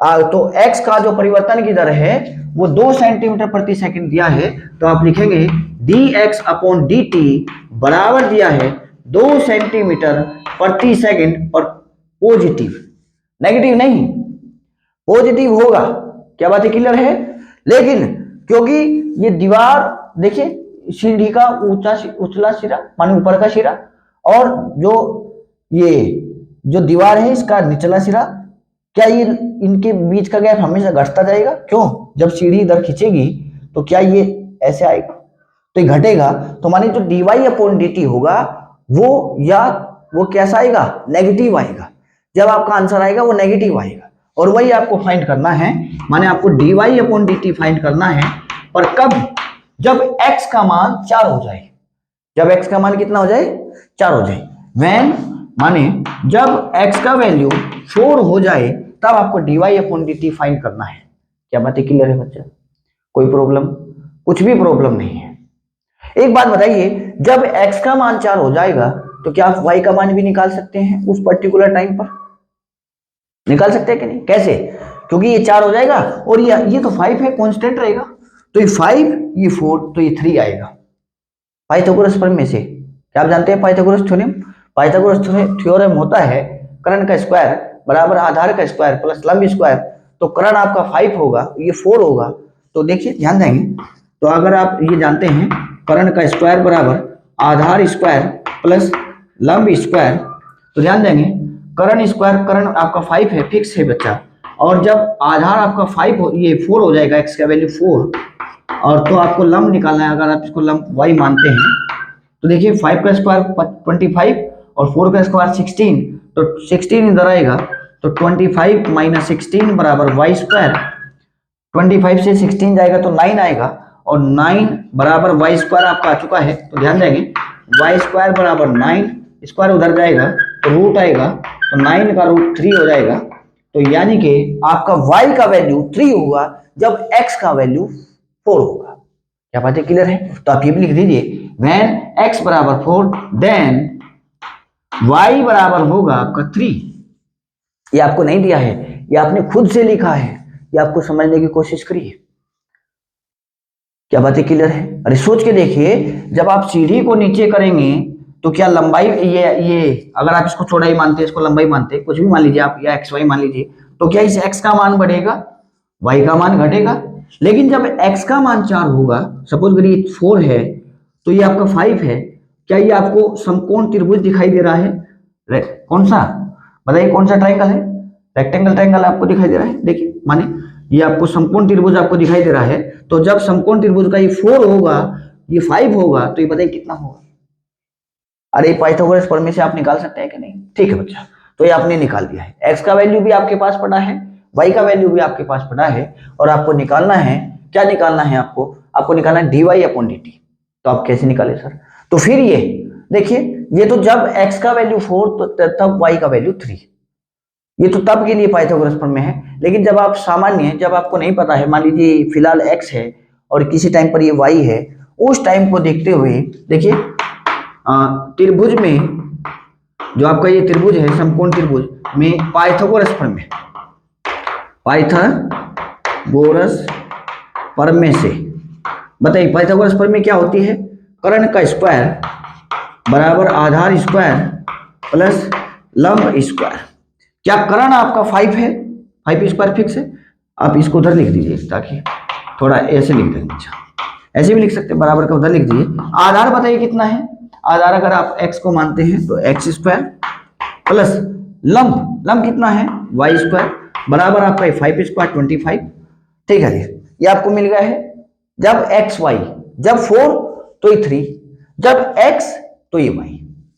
तो x का जो परिवर्तन की दर है वो 2 सेंटीमीटर प्रति सेकंड दिया है, तो आप लिखेंगे dx/dt बराबर दिया है 2 सेंटीमीटर प्रति सेकंड, और पॉजिटिव, नेगेटिव नहीं, पॉजिटिव होगा। क्या बात है, क्लियर है। लेकिन क्योंकि ये दीवार, देखिए सीढ़ी का उचला सिरा माने ऊपर का सिरा, और ये जो दीवार है इसका निचला सिरा, क्या ये इनके बीच का गैप हमेशा घटता जाएगा। क्यों, जब सीढ़ी इधर खींचेगी तो क्या ये ऐसे आएगा, तो ये घटेगा। तो माने जो dy/dt होगा वो कैसा आएगा, नेगेटिव आएगा। जब आपका आंसर आएगा वो नेगेटिव आएगा, और वही आपको फाइंड करना है, माने आपको dy/dt फाइंड करना है। पर कब, जब x का मान 4 हो जाए, जब x का मान कितना हो जाए, 4 हो जाए। when, माने जब x का वैल्यू 4 हो जाए तब आपको dy/dt फाइंड करना है। क्या बात है, क्लियर है बच्चा, कोई प्रॉब्लम, कुछ भी प्रॉब्लम नहीं है। एक बात बताइए, जब x का मान 4 हो जाएगा तो क्या आप y का मान भी निकाल सकते हैं उस पर्टिकुलर टाइम पर, निकाल सकते हैं कि नहीं। कैसे, क्योंकि ये 4 हो जाएगा और ये तो 5 है, कांस्टेंट रहेगा, तो ये 5, ये 4, तो ये 3 आएगा। पाइथागोरस प्रमेय से क्या आप जानते हैं, पाइथागोरस थ्योरम, पाइथागोरस थ्योरम होता है कर्ण का स्क्वायर बराबर आधार का स्क्वायर प्लस लंब स्क्वायर। तो कर्ण आपका 5 होगा, ये 4 होगा, तो देखिए ध्यान देंगे, तो अगर आप ये जानते हैं कर्ण का स्क्वायर बराबर आधार स्क्वायर प्लस लंब स्क्वायर, तो ध्यान देंगे कर्ण स्क्वायर, कर्ण आपका 5 है, फिक्स है बच्चा, और जब आधार आपका 5 हो, ये 4 हो जाएगा, x का वैल्यू 4, और तो आपको लंब निकालना है। अगर आप इसको लंब y मानते हैं तो देखिए 5 का स्क्वायर 25 और 4 का स्क्वायर 16, तो 16 इधर आएगा, तो 25 माइनस 16 बराबर y स्क्वायर, 25 से 16 जाएगा तो 9 आएगा, और 9 बराबर y स्क्वायर आपका आ चुका है। तो ध्यान देंगे y स्क्वायर बराबर 9, स्क्वायर उधर जाएगा तो रूट आएगा, तो 9 का रूट 3 हो जाएगा। तो यानी कि आपका y का वैल्यू 3 होगा जब x का वैल्यू 4 होगा। क्या बात है, क्लियर है। तो आप ये भी लिख दीजिए, when x बराबर 4 then y बराबर होगा आपका 3। ये आपको नहीं दिया है, ये आपने खुद से लिखा है, ये आपको समझने की कोशिश करिए। क्या बात है, क्लियर है। अरे सोच के देखिए, जब आप सीढ़ी को नीचे करेंगे तो क्या लंबाई, ये अगर आप इसको चौड़ाई मानते हैं, इसको लंबाई मानते हैं, कुछ भी मान लीजिए आप, या xy मान लीजिए, तो क्या इस x का मान बढ़ेगा, y का मान घटेगा। लेकिन जब x का मान 4 होगा, सपोज करिए 4 है तो ये आपका 5 है, क्या ये आपको समकोण त्रिभुज दिखाई दे रहा है, कौन सा बताइए, कौन सा ट्रायंगल है, रेक्टेंगल ट्रायंगल आपको दिखाई दे रहा है। देखिए माने ये आपको समकोण त्रिभुज आपको दिखाई दे रहा है, तो जब समकोण त्रिभुज का ये 4 होगा, ये 5 होगा, तो ये बताइए कितना होगा। अरे पाइथागोरस प्रमेय से आप निकाल सकते हैं कि नहीं, ठीक है बच्चा, तो ये आपने निकाल दिया है। x का वैल्यू भी आपके पास पड़ा है, y का वैल्यू भी आपके पास पड़ा है, और आपको निकालना है क्या निकालना है आपको? आपको निकालना है dy/dt। तो आप कैसे निकाले सर? तो फिर ये देखिए, ये तो जब x का वैल्यू 4 तो तब y का वैल्यू 3, ये तो तब के लिए पाइथागोरस प्रमेय है। लेकिन जब आप सामान्य, जब आपको नहीं पता है, मान लीजिए फिलहाल x है और किसी टाइम पर ये y है, उस टाइम को देखते हुए देखिए त्रिभुज में, जो आपका ये त्रिभुज है समकोण त्रिभुज में पाइथागोरस प्रमेय, पाइथागोरस प्रमेय से बताइए, पाइथागोरस प्रमेय क्या होती है? कर्ण का स्क्वायर बराबर आधार स्क्वायर प्लस लंब स्क्वायर। क्या कर्ण आपका 5 है? 5 स्क्वायर फिक्स है। आप इसको उधर लिख दीजिए, ताकि थोड़ा ऐसे लिख देंगे, अच्छा ऐसे भी लिख सकते हैं, बराबर का उधर लिख दीजिए। आधार बताइए कितना है? आधार अगर आप x को मानते हैं तो x स्क्वायर प्लस लंब, लंब कितना है? y स्क्वायर बराबर आपका 5 स्क्वायर 25। ठीक है जी, ये आपको मिल गया है। जब x y, जब 4 तो ये 3, जब x तो ये y।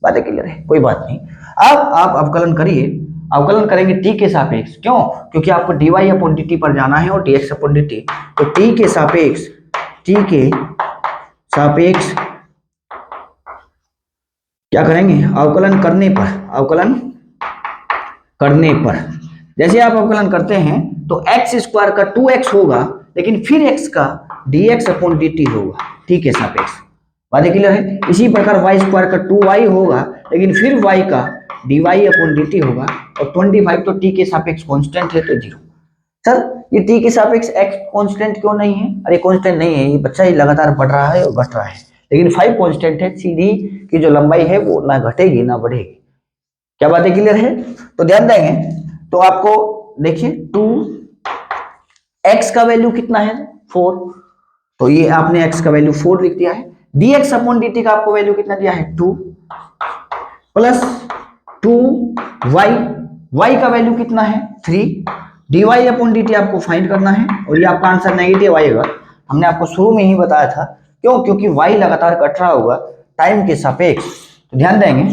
बातें क्लियर है, कोई बात नहीं। अब आप अवकलन करिए, अवकलन करेंगे t के सापेक्ष। क्यों? क्योंकि आपको dy/dt पर जाना है और dx/dt, तो t के सापेक्ष, t के सापेक्ष क्या करेंगे? अवकलन करने पर, अवकलन करने पर जैसे आप अवकलन करते हैं तो x स्क्वायर का 2x होगा, लेकिन फिर x का dx/dt होगा, ठीक है सापेक्ष। बातें क्लियर है? इसी प्रकार y स्क्वायर का 2y होगा, लेकिन फिर y का dy/dt होगा, और 25 तो t के सापेक्ष कांस्टेंट है, तो 0। सर ये t के सापेक्ष x कांस्टेंट क्यों नहीं है? अरे कांस्टेंट नहीं है, ये बच्चा ही लगातार बढ़ रहा है और घट रहा है, लेकिन 5 कांस्टेंट है। सीधी की जो लंबाई है वो ना घटेगी ना बढ़ेगी। क्या बातें क्लियर है? तो ध्यान देंगे तो आपको देखिए 2x का वैल्यू कितना है? 4, तो ये आपने x का वैल्यू 4 लिख दिया है। dx/dt का आपको वैल्यू कितना दिया है? 2 प्लस 2y, y का वैल्यू कितना है? 3। dy/dt आपको फाइंड करना है, और ये आपका आंसर नेगेटिव आएगा। हमने आपको शुरू में ही बताया था। क्यों? क्योंकि y लगातार घट रहा होगा टाइम के सापेक्ष। तो ध्यान देंगे,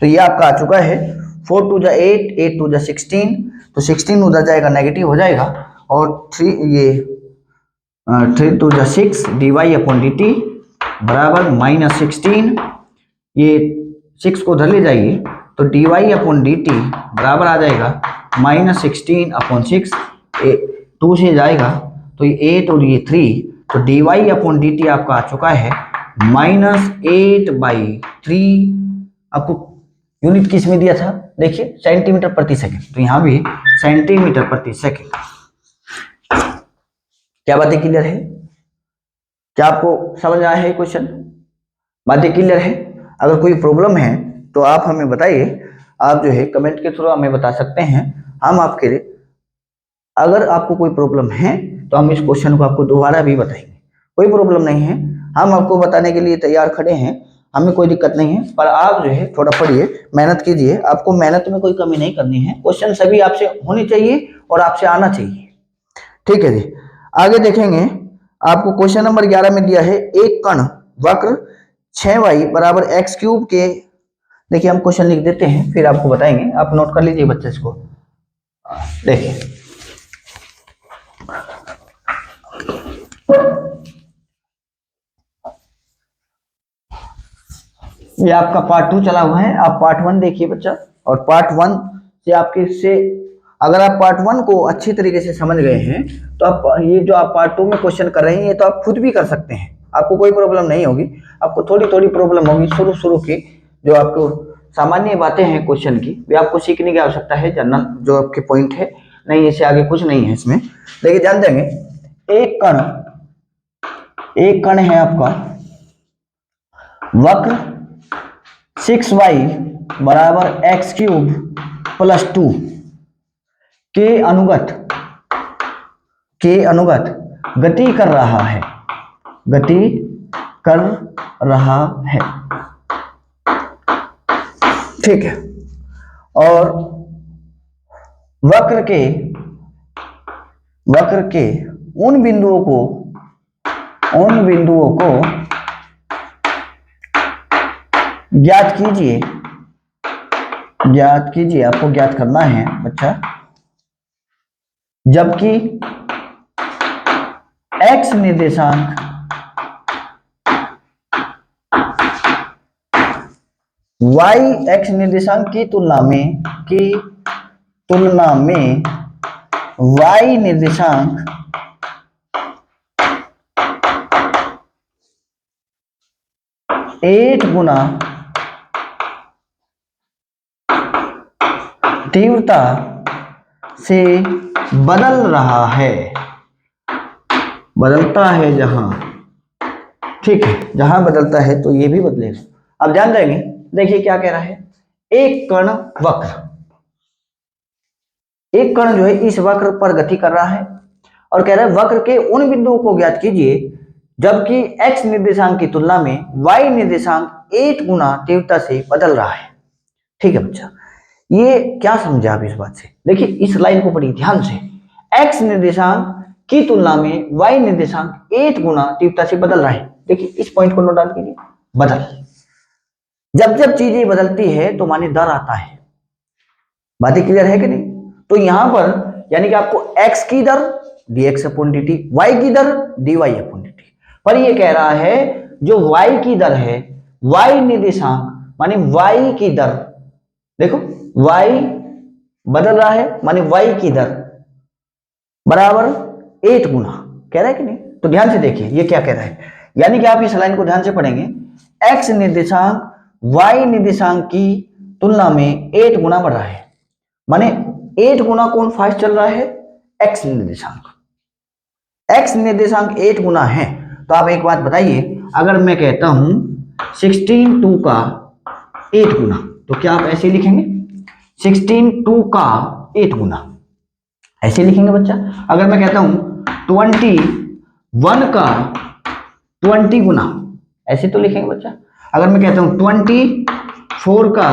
तो ये आपका आ चुका है 4 2 जा 8, 8 2 जा 16, तो 16 उधर जाएगा, नेगेटिव हो जाएगा, और 3 2 जा 6 dy/dt बराबर -16, ये 6 को उधर ले जाइए, तो dy/dt बराबर आ जाएगा -16/6, 2 से जाएगा तो ये 8 और ये 3, तो dy/dt आपका आ चुका है -8/3। आपको यूनिट किस में दिया था? देखिए सेंटीमीटर प्रति सेकंड, तो यहां भी सेंटीमीटर प्रति सेकंड। क्या बातें क्लियर है? क्या आपको समझ आया है क्वेश्चन? बातें क्लियर है? अगर कोई प्रॉब्लम है तो आप हमें बताइए, आप जो है कमेंट के थ्रू हमें बता सकते हैं, हम आपके लिए, अगर आपको कोई प्रॉब्लम है तो हम इस क्वेश्चन को आपको दोबारा भी बताएंगे। कोई प्रॉब्लम नहीं है, हम आपको बताने के लिए तैयार खड़े हैं, हमें कोई दिक्कत नहीं है। पर आप जो है थोड़ा पढ़िए, मेहनत कीजिए, आपको मेहनत में कोई कमी नहीं करनी है। क्वेश्चन सभी आपसे होने चाहिए और आपसे आना चाहिए, ठीक है जी। आगे देखेंगे, आपको क्वेश्चन नंबर 11 में दिया है, एक कण वक्र 6y बराबर x³ के, देखिए हम क्वेश्चन लिख देते हैं फिर आपको बताएंगे, आप नोट कर लीजिए बच्चे इसको। देखिए ये आपका पार्ट 2 चला हुआ है, आप पार्ट 1 देखिए बच्चा, और पार्ट 1 से आपके से अगर आप पार्ट 1 को अच्छी तरीके से समझ गए हैं तो आप ये जो आप पार्ट 2 में क्वेश्चन कर रहे हैं ये तो आप खुद भी कर सकते हैं, आपको कोई प्रॉब्लम नहीं होगी। आपको थोड़ी थोड़ी प्रॉब्लम होगी शुरू की, जो आपको सामान्य बातें हैं क्वेश्चन की, वे आपको सीखने की आवश्यकता है, जनरल जो आपके पॉइंट है, नहीं इससे आगे कुछ नहीं है इसमें। देखिए ध्यान देंगे, एक कण है आपका वक्र 6y बराबर x³ प्लस 2 के अनुगत गति कर रहा है, ठीक है। और वक्र के उन बिंदुओं को ज्ञात कीजिए, आपको ज्ञात करना है बच्चा, जबकि x निर्देशांक y x निर्देशांक की तुलना में y निर्देशांक एट गुना तीव्रता से बदल रहा है, बदलता है जहां, ठीक है, जहां बदलता है तो ये भी बदलेगा। अब ध्यान देंगे, देखिए क्या कह रहा है, एक कण वक्र, एक कण जो है इस वक्र पर गति कर रहा है और कह रहा है वक्र के उन बिंदुओं को ज्ञात कीजिए जबकि x निर्देशांक की तुलना में y निर्देशांक 8 गुना तीव्रता से बदल रहा है। ठीक है बच्चा, ये क्या समझे आप इस बात से? देखिए इस लाइन को पढ़िए ध्यान से, x निर्देशांक की तुलना में y निर्देशांक 8 गुना तीव्रता से बदल रहा है। देखिए इस पॉइंट को नोट डाउन कीजिए, बदल, जब जब चीजें बदलती है तो माने दर आता है। बातें क्लियर है कि नहीं? तो यहां पर यानी कि आपको x की दर dx अपॉन dt, y की दर dy अपॉन dt, पर ये कह रहा है जो y की दर है, y निर्देशांक माने y की दर, देखो y बदल रहा है माने y की दर बराबर 8 गुना, कह रहा है कि नहीं? तो ध्यान से देखिए ये क्या कह रहा है, यानी कि आप इस लाइन को ध्यान से पढ़ेंगे, x निर्देशांक y निर्देशांक की तुलना में 8 गुना बढ़ रहा है, माने 8 गुना कौन फास्ट चल रहा है? x निर्देशांक, x निर्देशांक 8 गुना है। तो आप एक बात बताइए, अगर मैं कहता हूं 16 का 8 गुना, तो क्या आप ऐसे लिखेंगे? 16 का 8 गुना ऐसे लिखेंगे बच्चा। अगर मैं कहता हूं 21 का 20 गुना, ऐसे तो लिखेंगे बच्चा। अगर मैं कहता हूं 24 का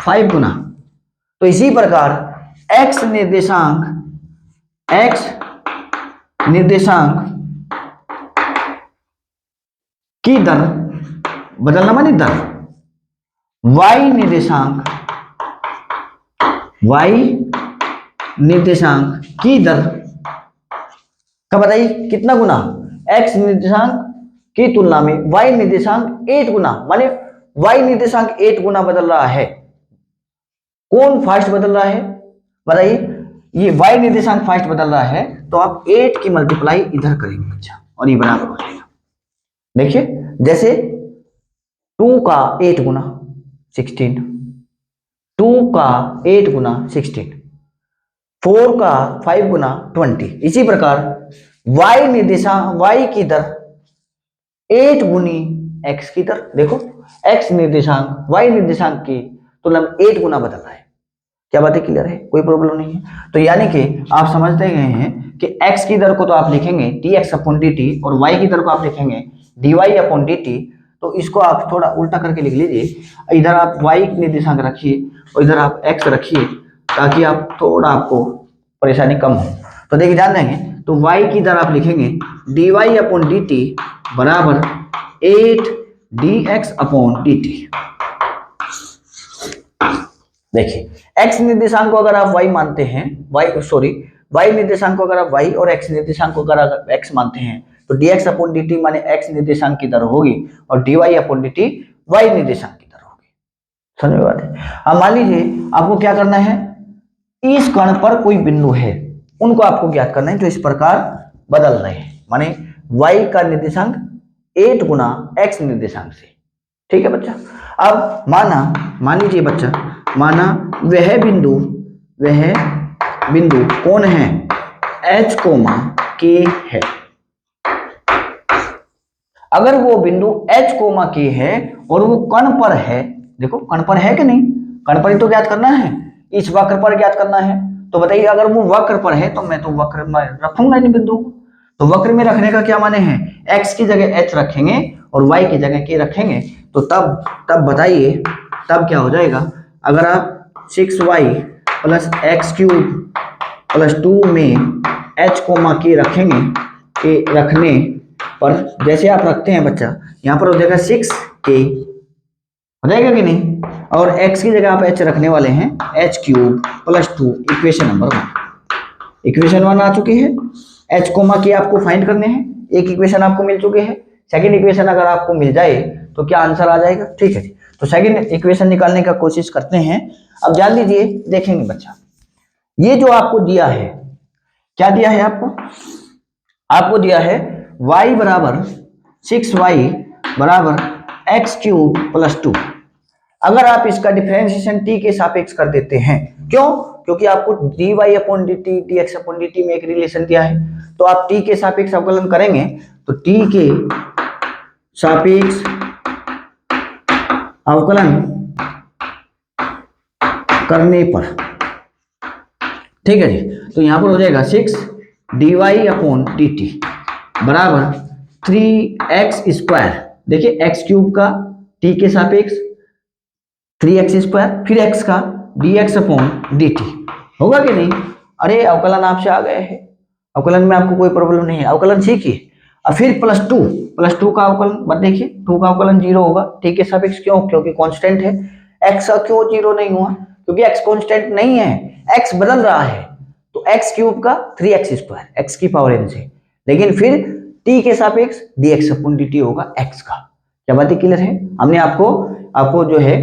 5 गुना, तो इसी प्रकार x निर्देशांक की दर बदलना माने दर, y निर्देशांक की दर का बताइए कितना गुना? x निर्देशांक की तुलना में y निर्देशांक 8 गुना, माने y निर्देशांक 8 गुना बदल रहा है। कौन फास्ट बदल रहा है बताइए? ये y निर्देशांक फास्ट बदल रहा है, तो आप 8 की मल्टीप्लाई इधर करेंगे बच्चा और ये बराबर हो जाएगा। देखिए जैसे 2 का 8 गुना 16, 2 का 8 गुना 16, 4 का 5 गुना 20, इसी प्रकार y निर्देशांक y की दर 8 गुनी x की दर, देखो x निर्देशांक y निर्देशांक की तुलना में 8 गुना बदल रहा है। क्या बातें क्लियर है? कोई प्रॉब्लम नहीं है? तो यानी कि आप समझते गए हैं कि x की दर को तो आप लिखेंगे dx अपॉन dt और y की दर को आप लिखेंगे dy अपॉन dt। तो इसको आप थोड़ा उल्टा करके लिख लीजिए, इधर आप y निर्देशांक रखिए और इधर आप x रखिए, ताकि आप थोड़ा आपको परेशानी कम हो। तो देखिए ध्यान देंगे, तो y की दर आप लिखेंगे dy अपॉन dt बराबर 8 dx अपॉन dt। देखिए x निर्देशांक को अगर आप y मानते हैं, y निर्देशांक को अगर आप y और x निर्देशांक को अगर आप x मानते हैं, तो dx अपॉन dt माने x निर्देशांक की दर होगी और dy अपॉन dt y निर्देशांक की दर होगी। समझ में बात है? अब मान लीजिए आपको क्या करना है, इस कण पर कोई बिंदु है, उनको आपको ज्ञात करना है जो इस प्रकार बदल रहे हैं, माने y का निर्देशांक 8 गुना x निर्देशांक से। ठीक है बच्चा? अब मान लीजिए बच्चा, माना वह बिंदु कौन है? h, k है। अगर वो बिंदु h, k है और वो कण पर है, देखो कण पर है कि नहीं? कण पर ही तो ज्ञात करना है, इस वक्र पर ज्ञात करना है। तो बताइए अगर वो वक्र पर है तो मैं तो वक्र में रखूंगा इन बिंदुओं को। तो वक्र में रखने का क्या माने हैं? x की जगह h रखेंगे और y की जगह k रखेंगे। तो तब बताइए तब क्या हो जाएगा? अगर आप 6y plus x cube plus 2 में h, k रखेंगे, के रखने पर जैसे आप रखते हैं बच्चा, यहाँ पर हो जाएगा 6k, हो जाएगा कि नहीं? और x की जगह आप h रखने वाले हैं h cube plus 2, equation number 1। Equation 1 आ चुकी है। h, k आपको फाइंड करने हैं, एक इक्वेशन आपको मिल चुके हैं, सेकंड इक्वेशन अगर आपको मिल जाए तो क्या आंसर आ जाएगा। ठीक है जी, तो सेकंड इक्वेशन निकालने का कोशिश करते हैं। अब ध्यान दीजिए, देखेंगे बच्चा, ये जो आपको दिया है, क्या दिया है आपको दिया है y बराबर 6y बराबर x³ + 2। अगर आप इसका डिफरेंशिएशन t के सापेक्ष कर देते हैं, क्यों? क्योंकि आपको dy/dt dx/dt में एक रिलेशन दिया है, तो आप t के सापेक्ष अवकलन करेंगे तो t के सापेक्ष अवकलन करने पर, ठीक है जी, तो यहां पर हो जाएगा 6dy/dt बराबर 3x²। देखिए x³ का t के सापेक्ष 3x², फिर x का dx/dt होगा कि नहीं। अरे अवकलन आपसे आ गए हैं, अवकलन में आपको कोई प्रॉब्लम नहीं है, अवकलन सीखिए। और फिर +2 का अवकलन देखिए, 2 का अवकलन 0 होगा t के सापेक्ष, क्यों? क्योंकि कांस्टेंट है। x का क्यों 0 नहीं हुआ? क्योंकि x कांस्टेंट नहीं है, x बदल रहा है, तो x³ का 3x², x की पावर n से, लेकिन फिर t के सापेक्ष dx/dt होगा x का। क्या बात क्लियर है? हमने आपको जो है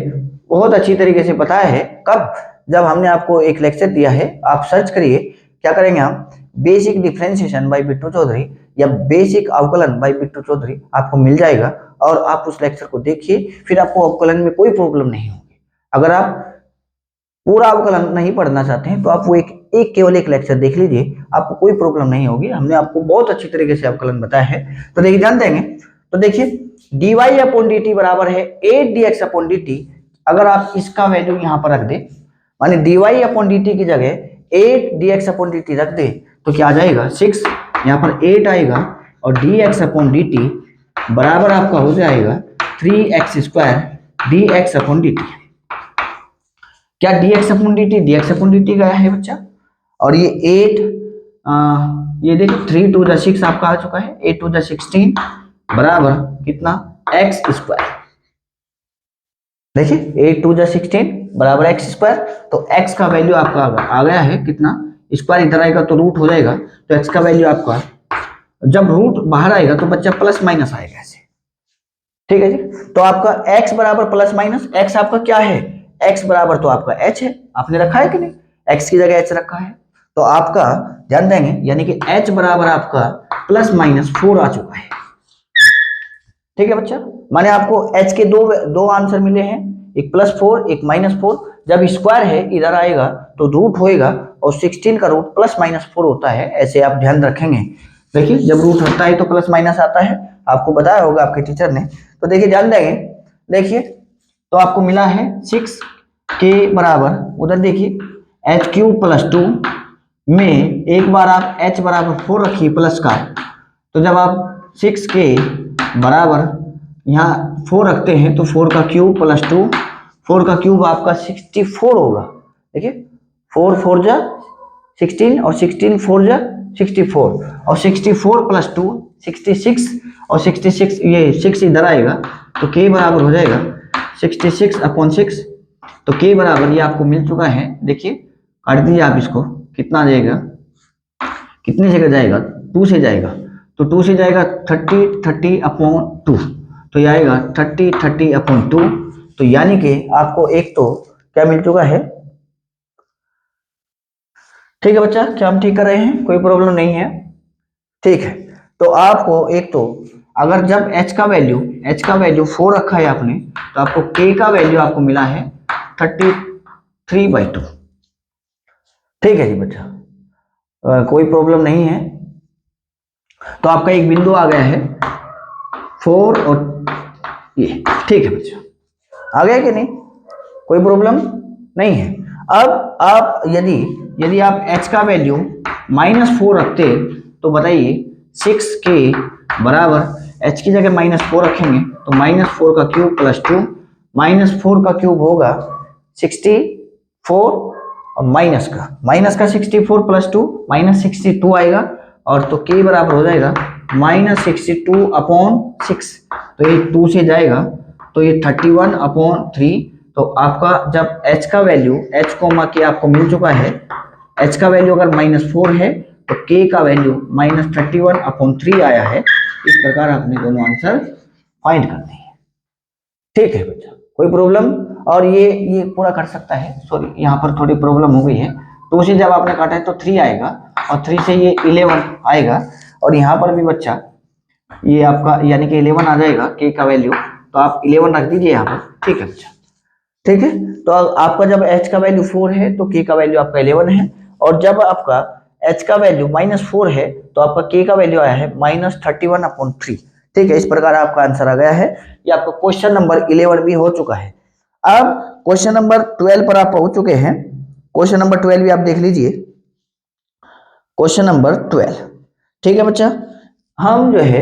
बहुत अच्छी तरीके से बताया है। कब? जब हमने आपको एक लेक्चर दिया है, आप सर्च करिए, क्या करेंगे हम, basic differentiation by Bittu Chaudhary या बेसिक अवकलन बाय बिट्टू चौधरी, आपको मिल जाएगा और आप उस लेक्चर को देखिए, फिर आपको अवकलन में कोई प्रॉब्लम नहीं होगी। अगर आप पूरा अवकलन नहीं पढ़ना चाहते हैं तो आप वो केवल एक लेक्चर देख लीजिए, आपको कोई प्रॉब्लम नहीं होगी। हमने आपको बहुत अच्छी तरीके से अवकलन बताया है। तो देखिए, ध्यान देंगे तो देखिए dy/dt बराबर है 8 dx/dt। अगर आप इसका वैल्यू यहां पर रख दे, माने dy/dt की जगह 8 dx/dt रख दे, तो क्या आ जाएगा 6, यहाँ पर 8 आएगा और dx/dt बराबर आपका हो जाएगा 3x² dx/dt। क्या dx/dt गया है बच्चा, और ये 8 ये देखिए 3 2 जा 6 आपका आ चुका है, 8 2 जा 16 बराबर कितना, x²। देखिए 8 2 जा 16 बराबर x², तो x का वैल्यू आपका आ गया है कितना, स्क्वायर इधर आएगा तो रूट हो जाएगा, तो x का वैल्यू आपका, जब रूट बाहर आएगा तो बच्चा प्लस माइनस आएगा ऐसे। ठीक है जी, तो आपका x बराबर प्लस माइनस, x आपका क्या है, x बराबर तो आपका h है, आपने रखा है कि नहीं, x की जगह h रखा है, तो आपका ध्यान देंगे, यानी कि h बराबर आपका +-4 आ चुका है। ठीक है बच्चा, माने आपको h के दो आंसर मिले हैं, एक +4 एक -4। जब स्क्वायर है इधर आएगा तो रूट होएगा, और 16 का रूट +-4 होता है, ऐसे आप ध्यान रखेंगे। देखिए जब रूट होता है तो प्लस माइनस आता है, आपको बताया होगा आपके टीचर ने। तो देखिए ध्यान देंगे, देखिए तो आपको मिला है 6 के बराबर, उधर देखिए h³ + 2 में एक बार आप h बराबर 4 रखिए प्लस का, तो जब आप 6 के बराबर यहाँ 4 रखते हैं तो 4 का क्यूब + 2, 4 का क्यूब आपका 64 होगा। देखिए 4 4 जा 16 और 16 4 जा 64, और 64 + 2 66, और 66 ये 6 इधर आएगा तो k बराबर हो जाएगा 66/6। तो k बराबर ये आपको मिल चुका है। देखिए काट दीजिए आप इसको, कितना आ जाएगा, कितने जगह जाएगा, 2 से जाएगा, तो 2 से जाएगा 30/2, तो ये आएगा 30/2। तो यानी कि आपको एक तो क्या मिल चुका है। ठीक है बच्चा, क्या हम ठीक कर रहे हैं, कोई प्रॉब्लम नहीं है। ठीक है, तो आपको एक तो अगर जब h का वैल्यू 4 रखा है आपने, तो आपको k का वैल्यू आपको मिला है 33/2। ठीक है जी बच्चा, कोई प्रॉब्लम नहीं है। तो आपका एक बिंदु आ गया है 4 और ये। ठीक है बच्चा, आ गया कि नहीं, कोई प्रॉब्लम नहीं है। अब आप यदि आप h का वैल्यू -4 रखते, तो बताइए 6 के बराबर h की जगह -4 रखेंगे तो -4 का क्यूब + 2, -4 का क्यूब होगा 64, और माइनस का 64 + 2 -62 आएगा, और तो k बराबर हो जाएगा -62/6। तो ये 2 से जाएगा तो ये 31/3। तो आपका जब h का वैल्यू h, के आपको मिल चुका है, h का वैल्यू अगर -4 है तो k का वैल्यू -31/3 आया है। इस प्रकार आपने दोनों आंसर फाइंड करने हैं। ठीक है बच्चा, कोई प्रॉब्लम? और ये पूरा कर सकता है। सॉरी, यहाँ पर थोड़ी प्रॉब्लम हो गई है। तो उसे जब आपने काटा है तो 3 आएगा और 3 से ये 11 आएगा और यहाँ पर भी बच्चा ये आपका यानी कि 11 आ जाएगा k का वैल्यू, तो आप 11 रख दीजिए यहाँ पर। ठीक है बच्चा, ठीक है। तो आपका जब h का वैल्यू 4 है तो k का वैल्यू आपका 11 है, और जब आपका h का वैल्यू -4 है तो आपका k का वैल्यू आया है -31/3। ठीक है, इस प्रकार आपका आंसर आ गया है। ये आपका क्वेश्चन नंबर 11 भी हो चुका है। अब क्वेश्चन नंबर 12 पर आप पहुंच चुके हैं। क्वेश्चन नंबर 12 भी आप देख लीजिए, क्वेश्चन नंबर 12। ठीक है बच्चा, हम जो है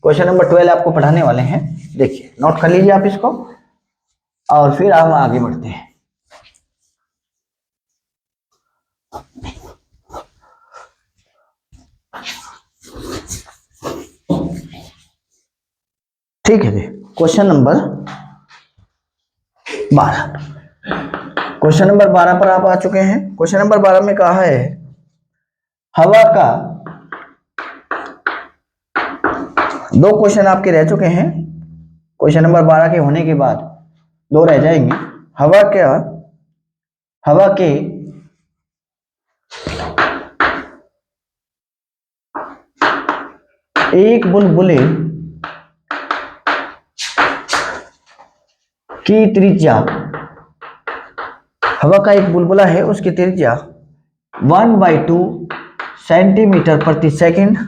क्वेश्चन नंबर 12 आपको पढ़ाने वाले हैं। देखिए, नोट कर लीजिए आप इसको और फिर हम आगे बढ़ते हैं। ठीक है जी, क्वेश्चन नंबर 12। क्वेश्चन नंबर 12 पर आप आ चुके हैं। क्वेश्चन नंबर 12 में कहा है हवा का, दो क्वेश्चन आपके रह चुके हैं। क्वेश्चन नंबर 12 के होने के बाद दो रह जाएंगे। हवा के एक बुलबुले की त्रिज्या, हवा का एक बुलबुला है, उसकी त्रिज्या 1/2 सेंटीमीटर प्रति सेकंड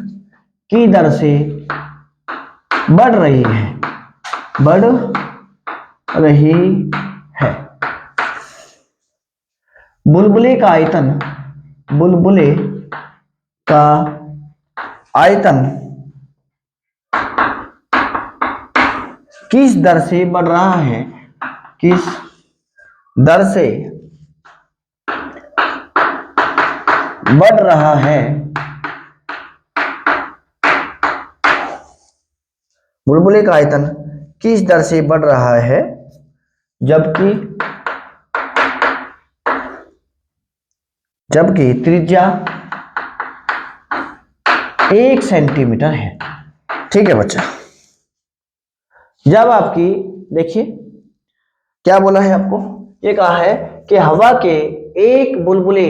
की दर से बढ़ रही है। बुलबुले का आयतन किस दर से बढ़ रहा है? किस दर से बढ़ रहा है? बुलबुले का आयतन किस दर से बढ़ रहा है जबकि त्रिज्या 1 सेंटीमीटर है। ठीक है बच्चा, जब आपकी देखिए क्या बोला है आपको, ये कहा है कि हवा के एक बुलबुले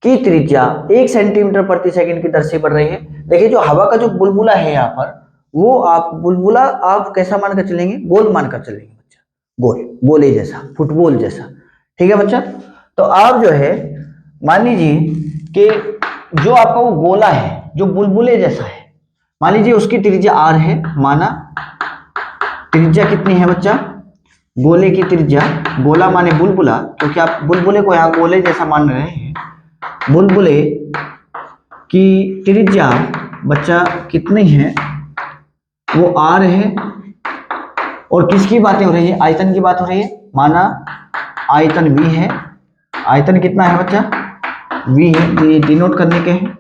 की त्रिज्या 1 सेंटीमीटर प्रति सेकंड की दर से बढ़ रही है। देखिए, जो हवा का जो बुलबुला है यहाँ पर, वो आप बुलबुला आप कैसा मानकर चलेंगे? गोल मानकर चलेंगे बच्चा, गोले जैसा, फुटबॉल जैसा। ठीक है बच्चा, तो आप जो है मान लीजिए कि जो आपका वो गोला है जो बुलबुले जैसा है, मान लीजिए उसकी त्रिज्या r है। माना त्रिज्या कितनी है बच्चा? गोले की त्रिज्या, गोला माने बुलबुला, क्योंकि आप बुलबुले को यहाँ गोले जैसा मान रहे हैं। बुलबुले की त्रिज्या बच्चा कितनी है? वो r है। और किसकी बातें हो रही है? आयतन की बात हो रही है। माना आयतन v है। आयतन कितना है बच्चा? v है, ये डिनोट करने के हैं।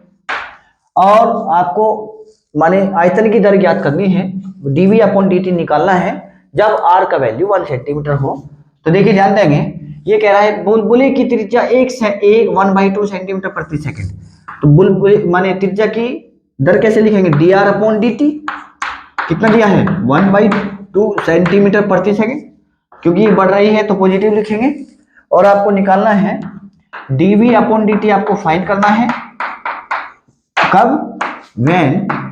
और आपको माने आयतन की दर ज्ञात करनी है, dv/dt निकालना है जब r का वैल्यू 1 सेंटीमीटर हो। तो देखिए ध्यान देंगे, ये कह रहा है बुलबुले की त्रिज्या 1/2 सेंटीमीटर प्रति सेकंड। तो बुलबुले माने त्रिज्या की दर कैसे लिखेंगे? dr/dt कितना दिया है? 1/2 सेंटीमीटर प्रति सेकंड, क्योंकि ये बढ़ रही है तो पॉजिटिव लिखेंगे। और आपको निकालना है dv/dt, आपको फाइंड करना है कब?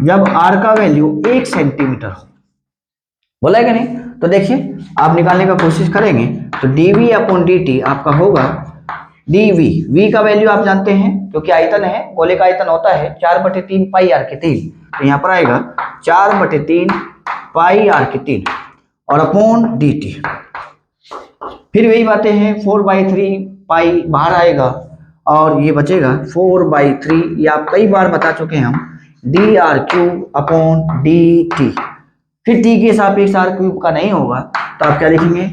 जब r का वैल्यू 1 सेंटीमीटर हो। बोला है कि नहीं? तो देखिए आप निकालने का कोशिश करेंगे तो dv/dt आपका होगा dv, v का वैल्यू आप जानते हैं क्योंकि आयतन है, गोले का आयतन होता है 4/3 पाई r3। तो यहाँ पर आएगा 4/3 पाई r3 और अपॉन dt। फिर वही बातें हैं, 4/3 पाई बाहर आएगा और ये बचेगा 4/3, ये आप कई बार बता चुके हैं हम, dr³ dt। फिर t के सापेक्ष r³ का नहीं होगा तो आप क्या लिखेंगे?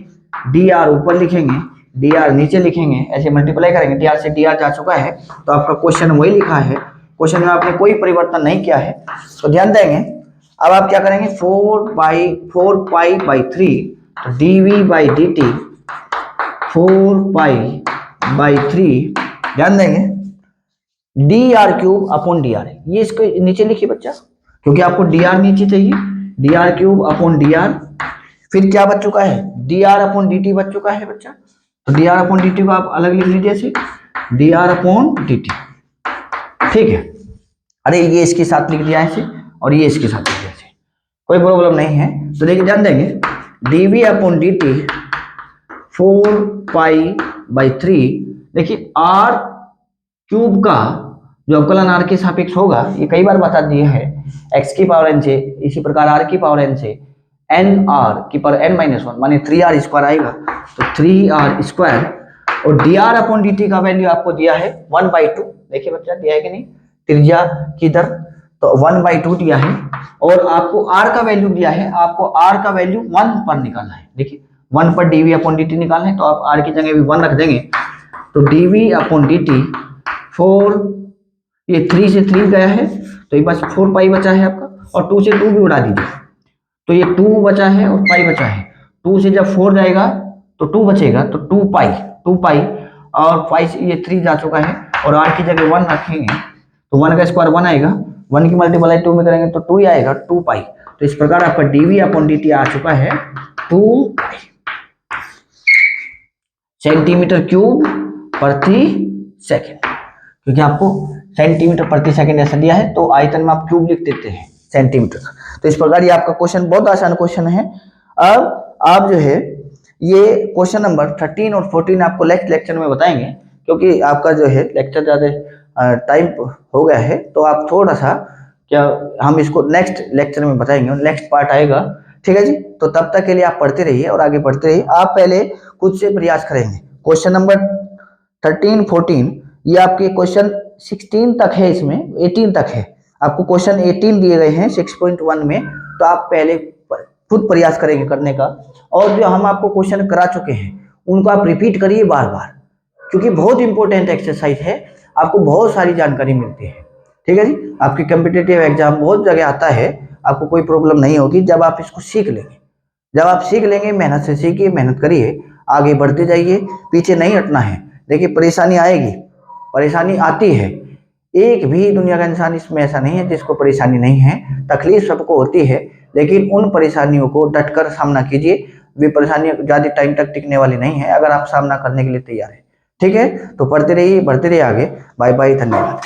dr ऊपर लिखेंगे, dr नीचे लिखेंगे, ऐसे मल्टीप्लाई करेंगे। dr से dr जा चुका है तो आपका क्वेश्चन वही लिखा है, क्वेश्चन में आपने कोई परिवर्तन नहीं किया है। तो ध्यान देंगे, अब आप क्या करेंगे? 4π/3 तो dv/dt 4π/3, ध्यान देंगे D R cube upon D R, ये इसके नीचे लिखिए बच्चा, क्योंकि आपको डी आर नीचे चाहिए, D R cube upon D R. फिर क्या बच चुका है, D R upon D T बच चुका है बच्चा, तो D R upon D T को आप अलग लिख लीजिए ऐसे, D R upon D T, ठीक है। अरे ये इसके साथ लिख दिया ऐसे और ये इसके साथ लिख दिया ऐसे, कोई प्रॉब्लम नहीं है। तो देखिए ध्यान देंगे, D V upon D T 4π/3, देखिए आर क्यूब का जो अवकलन आर के सापेक्ष होगा, ये कई बार बता दिए है, एक्स की पावर एन से, इसी प्रकार आर की पावर एन से एन आर की पावर एन माइनस वन, माने 3r स्क्वायर आएगा, तो 3r स्क्वायर। और D R upon D T का वैल्यू आपको दिया है 1/2, देखिए बच्चा दिया है कि नहीं, त्रिज्या की दर, तो 1/2 दिया है। और आपको r का वैल्यू दिया है, आपको r का वैल्यू 1 पर निकालना है, देखिए 1 पर D V upon D T निकालना है, तो आप r की जगह भी 1 रख देंगे, तो D V upon D T 4, ये 3 से 3 गया है, तो ये बस 4π बचा है आपका, और 2 से 2 भी उड़ा दीजिए, तो ये 2 बचा है और पाई बचा है, 2 से जब 4 जाएगा तो 2 बचेगा, तो 2π, और 5 से ये 3 जा चुका है, और r की जगह 1 रखेंगे, तो 1 का स्क्वायर 1 आएगा, 1 की मल्टीप्लाई 2 में करेंगे तो 2 ही आएगा, 2π। तो इस प्रकार आपका dv अपॉन dt आ चुका है 2π सेंटीमीटर क्यूब प्रति सेकंड, क्योंकि आपको सेंटीमीटर प्रति सेकंड ऐसा दिया है, तो आयतन में आप क्यूब लिख देते हैं सेंटीमीटर। तो इस प्रकार ये आपका क्वेश्चन बहुत आसान क्वेश्चन है। अब आप जो है ये क्वेश्चन नंबर 13 और 14 आपको नेक्स्ट लेक्चर में बताएंगे, क्योंकि आपका जो है लेक्चर ज़्यादा टाइम हो गया है, तो आप थोड़ा सा क्या हम इसको नेक्स्ट लेक्चर में बताएंगे, नेक्स्ट पार्ट आएगा, ठीक है जी। तो तब तक के लिए आप पढ़ते रहिए और आगे बढ़ते रहिए। आप पहले खुद से प्रयास करेंगे, क्वेश्चन नंबर 13, 14, ये आपके क्वेश्चन 16 तक है, इसमें 18 तक है, आपको क्वेश्चन 18 दिए गए हैं 6.1 में, तो आप पहले खुद प्रयास करेंगे करने का, और जो हम आपको क्वेश्चन करा चुके हैं उनको आप रिपीट करिए बार बार, क्योंकि बहुत इंपॉर्टेंट एक्सरसाइज है, आपको बहुत सारी जानकारी मिलती है, ठीक है जी। आपके कॉम्पिटिटिव एग्जाम बहुत जगह आता है, आपको कोई प्रॉब्लम नहीं होगी जब आप इसको सीख लेंगे। जब आप सीख लेंगे, मेहनत से सीखिए, मेहनत करिए, आगे बढ़ते जाइए, पीछे नहीं हटना है। देखिए परेशानी आएगी, परेशानी आती है, एक भी दुनिया का इंसान इसमें ऐसा नहीं है जिसको परेशानी नहीं है, तकलीफ सबको होती है, लेकिन उन परेशानियों को डटकर सामना कीजिए। वे परेशानियां ज़्यादा टाइम तक टिकने वाली नहीं है, अगर आप सामना करने के लिए तैयार हैं, ठीक है। तो पढ़ते रहिए, बढ़ते रहिए आगे। बाय बाय, धन्यवाद।